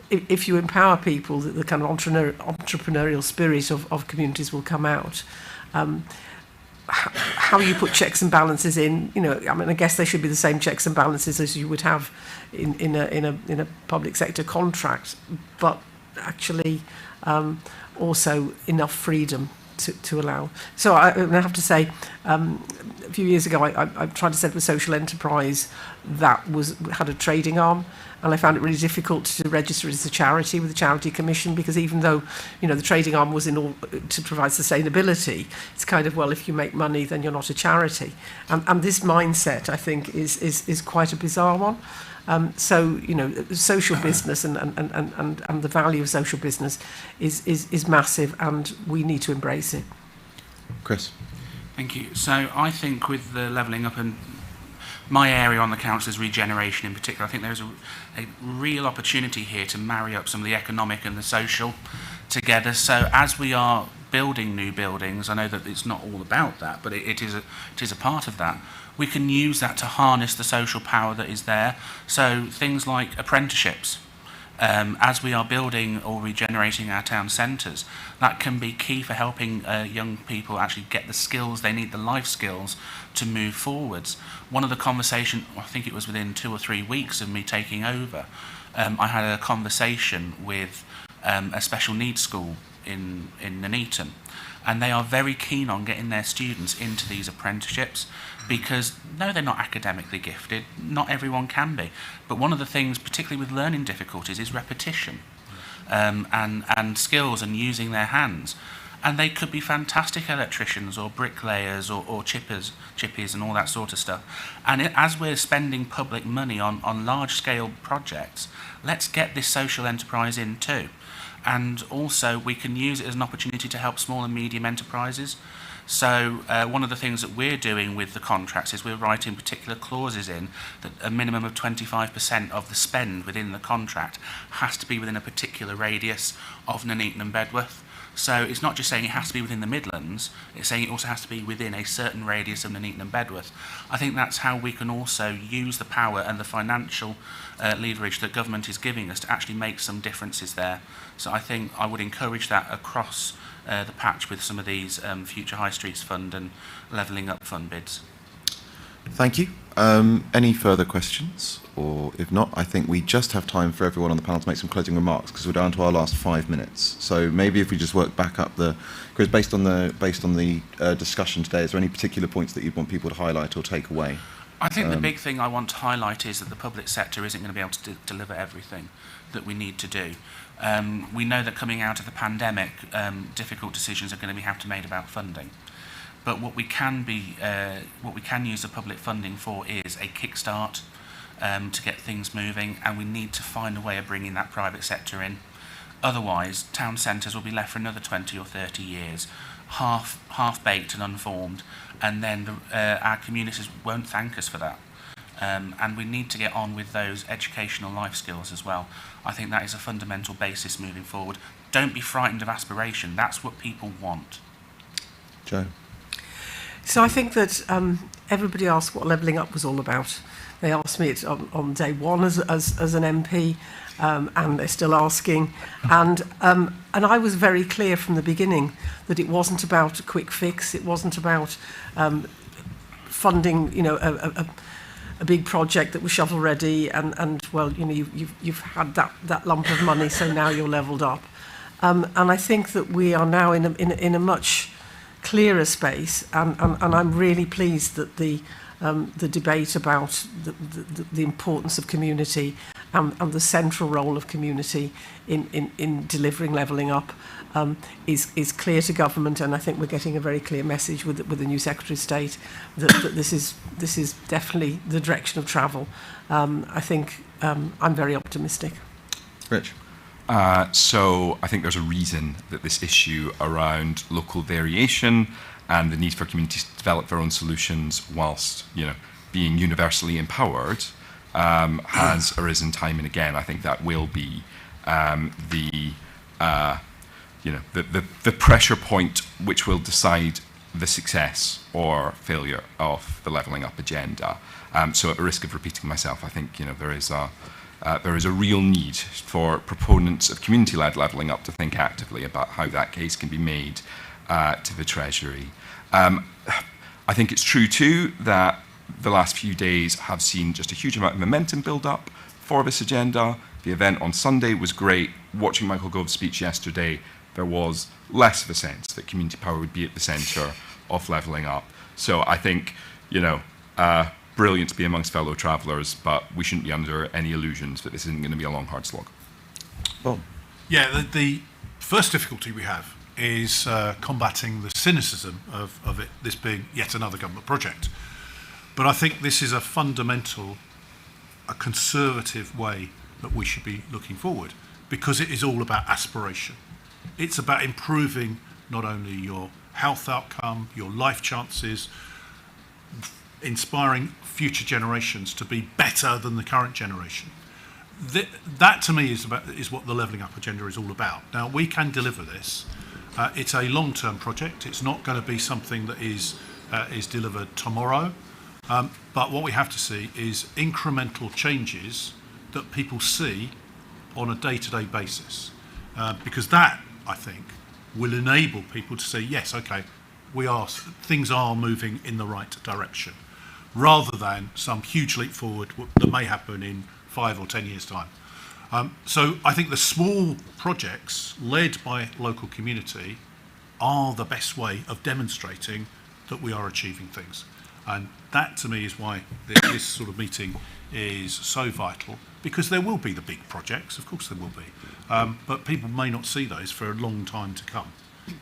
A: if you empower people, the kind of entrepreneurial spirit of communities will come out. How you put checks and balances in, I guess they should be the same checks and balances as you would have in a public sector contract, but actually also enough freedom to allow. So I have to say, a few years ago, I tried to set up a social enterprise that had a trading arm, and I found it really difficult to register it as a charity with the Charity Commission, because even though the trading arm was to provide sustainability, it's kind of, well, if you make money, then you're not a charity. And this mindset, I think, is quite a bizarre one. So social business and the value of social business is massive, and we need to embrace it.
B: Kris.
D: Thank you. So I think with the levelling up, and my area on the council is regeneration in particular, I think there's a real opportunity here to marry up some of the economic and the social together. So as we are building new buildings, I know that it's not all about that, but it is a part of that. We can use that to harness the social power that is there. So things like apprenticeships, as we are building or regenerating our town centres, that can be key for helping young people actually get the skills they need, the life skills, to move forwards. One of the conversations, I think it was within 2 or 3 weeks of me taking over, I had a conversation with a special needs school in Nuneaton, and they are very keen on getting their students into these apprenticeships, because no, they're not academically gifted, not everyone can be, but one of the things, particularly with learning difficulties, is repetition, and skills and using their hands. And they could be fantastic electricians or bricklayers or chippies and all that sort of stuff. And as we're spending public money on large-scale projects, let's get this social enterprise in too. And also we can use it as an opportunity to help small and medium enterprises. So one of the things that we're doing with the contracts is we're writing particular clauses in that a minimum of 25% of the spend within the contract has to be within a particular radius of Nuneaton and Bedworth. So it's not just saying it has to be within the Midlands, it's saying it also has to be within a certain radius of Nuneaton and Bedworth. I think that's how we can also use the power and the financial leverage that government is giving us to actually make some differences there. So I think I would encourage that across the patch with some of these Future High Streets Fund and Levelling Up Fund bids.
B: Thank you. Any further questions? Or if not, I think we just have time for everyone on the panel to make some closing remarks because we're down to our last 5 minutes. So maybe if we just work back up Kris, based on the discussion today, is there any particular points that you'd want people to highlight or take away?
D: I think the big thing I want to highlight is that the public sector isn't going to be able to deliver everything that we need to do. We know that coming out of the pandemic, difficult decisions are going to have to be made about funding. But what we can use the public funding for is a kickstart to get things moving, and we need to find a way of bringing that private sector in. Otherwise, town centres will be left for another 20 or 30 years, half-baked and unformed, and then our communities won't thank us for that. And we need to get on with those educational life skills as well. I think that is a fundamental basis moving forward. Don't be frightened of aspiration. That's what people want.
B: Joe?
A: So I think that everybody asked what levelling up was all about. They asked me it on day one as an MP, and they're still asking. And I was very clear from the beginning that it wasn't about a quick fix. It wasn't about funding, a big project that was shovel ready, and well, you've had that lump of money, so now you're levelled up. And I think that we are now in a much clearer space, and I'm really pleased that the debate about the importance of community and the central role of community in delivering levelling up is clear to government, and I think we're getting a very clear message with the new Secretary of State that this is definitely the direction of travel. I think I'm very optimistic.
B: Rich?
E: So I think there's a reason that this issue around local variation and the need for communities to develop their own solutions whilst, being universally empowered has arisen time and again. I think that will be the pressure point which will decide the success or failure of the levelling up agenda. So at the risk of repeating myself, I think there is a real need for proponents of community-led levelling up to think actively about how that case can be made to the Treasury. I think it's true too that the last few days have seen just a huge amount of momentum build up for this agenda. The event on Sunday was great. Watching Michael Gove's speech yesterday, there was less of a sense that community power would be at the centre of levelling up. So I think, brilliant to be amongst fellow travellers, but we shouldn't be under any illusions that this isn't going to be a long, hard slog.
B: Well,
F: yeah, the first difficulty we have is combating the cynicism of it, this being yet another government project. But I think this is a conservative way that we should be looking forward, because it is all about aspiration. It's about improving not only your health outcome, your life chances, inspiring future generations to be better than the current generation. That to me is what the levelling up agenda is all about. Now, we can deliver this. It's a long-term project. It's not going to be something that is delivered tomorrow. But what we have to see is incremental changes that people see on a day-to-day basis. Because that, I think, will enable people to say, yes, okay, things are moving in the right direction, rather than some huge leap forward that may happen in 5 or 10 years' time. So I think the small projects led by local community are the best way of demonstrating that we are achieving things. And that, to me, is why this sort of meeting is so vital, because there will be the big projects, of course there will be, but people may not see those for a long time to come.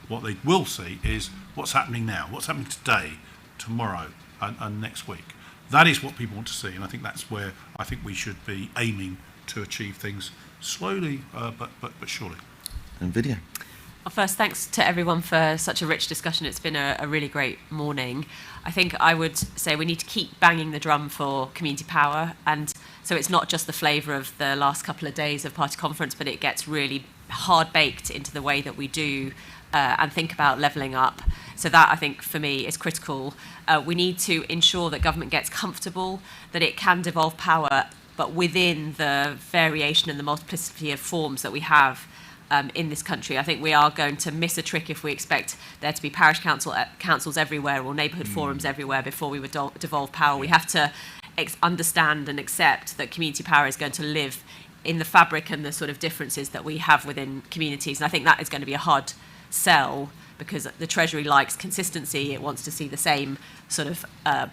F: What they will see is what's happening now, what's happening today, tomorrow, and next week. That is what people want to see, and I think that's where I think we should be aiming to achieve things slowly, but surely.
B: And Vidhya?
C: Well, first, thanks to everyone for such a rich discussion. It's been a really great morning. I think I would say we need to keep banging the drum for community power, and so it's not just the flavour of the last couple of days of party conference, but it gets really hard-baked into the way that we do and think about levelling up. So that, I think, for me, is critical. We need to ensure that government gets comfortable that it can devolve power, but within the variation and the multiplicity of forms that we have in this country. I think we are going to miss a trick if we expect there to be parish councils everywhere or neighbourhood forums everywhere before we would devolve power. We have to understand and accept that community power is going to live in the fabric and the sort of differences that we have within communities. And I think that is going to be a hard sell, because the Treasury likes consistency. It wants to see the same sort of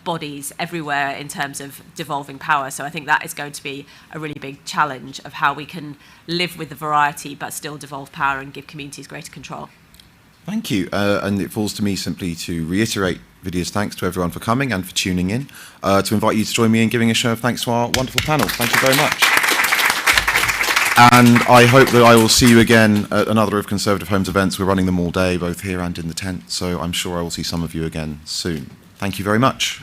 C: bodies everywhere in terms of devolving power. So I think that is going to be a really big challenge of how we can live with the variety but still devolve power and give communities greater control.
B: Thank you. And it falls to me simply to reiterate Vidhya's thanks to everyone for coming and for tuning in, to invite you to join me in giving a show of thanks to our wonderful panel. Thank you very much. And I hope that I will see you again at another of Conservative Home's events. We're running them all day, both here and in the tent, so I'm sure I will see some of you again soon. Thank you very much.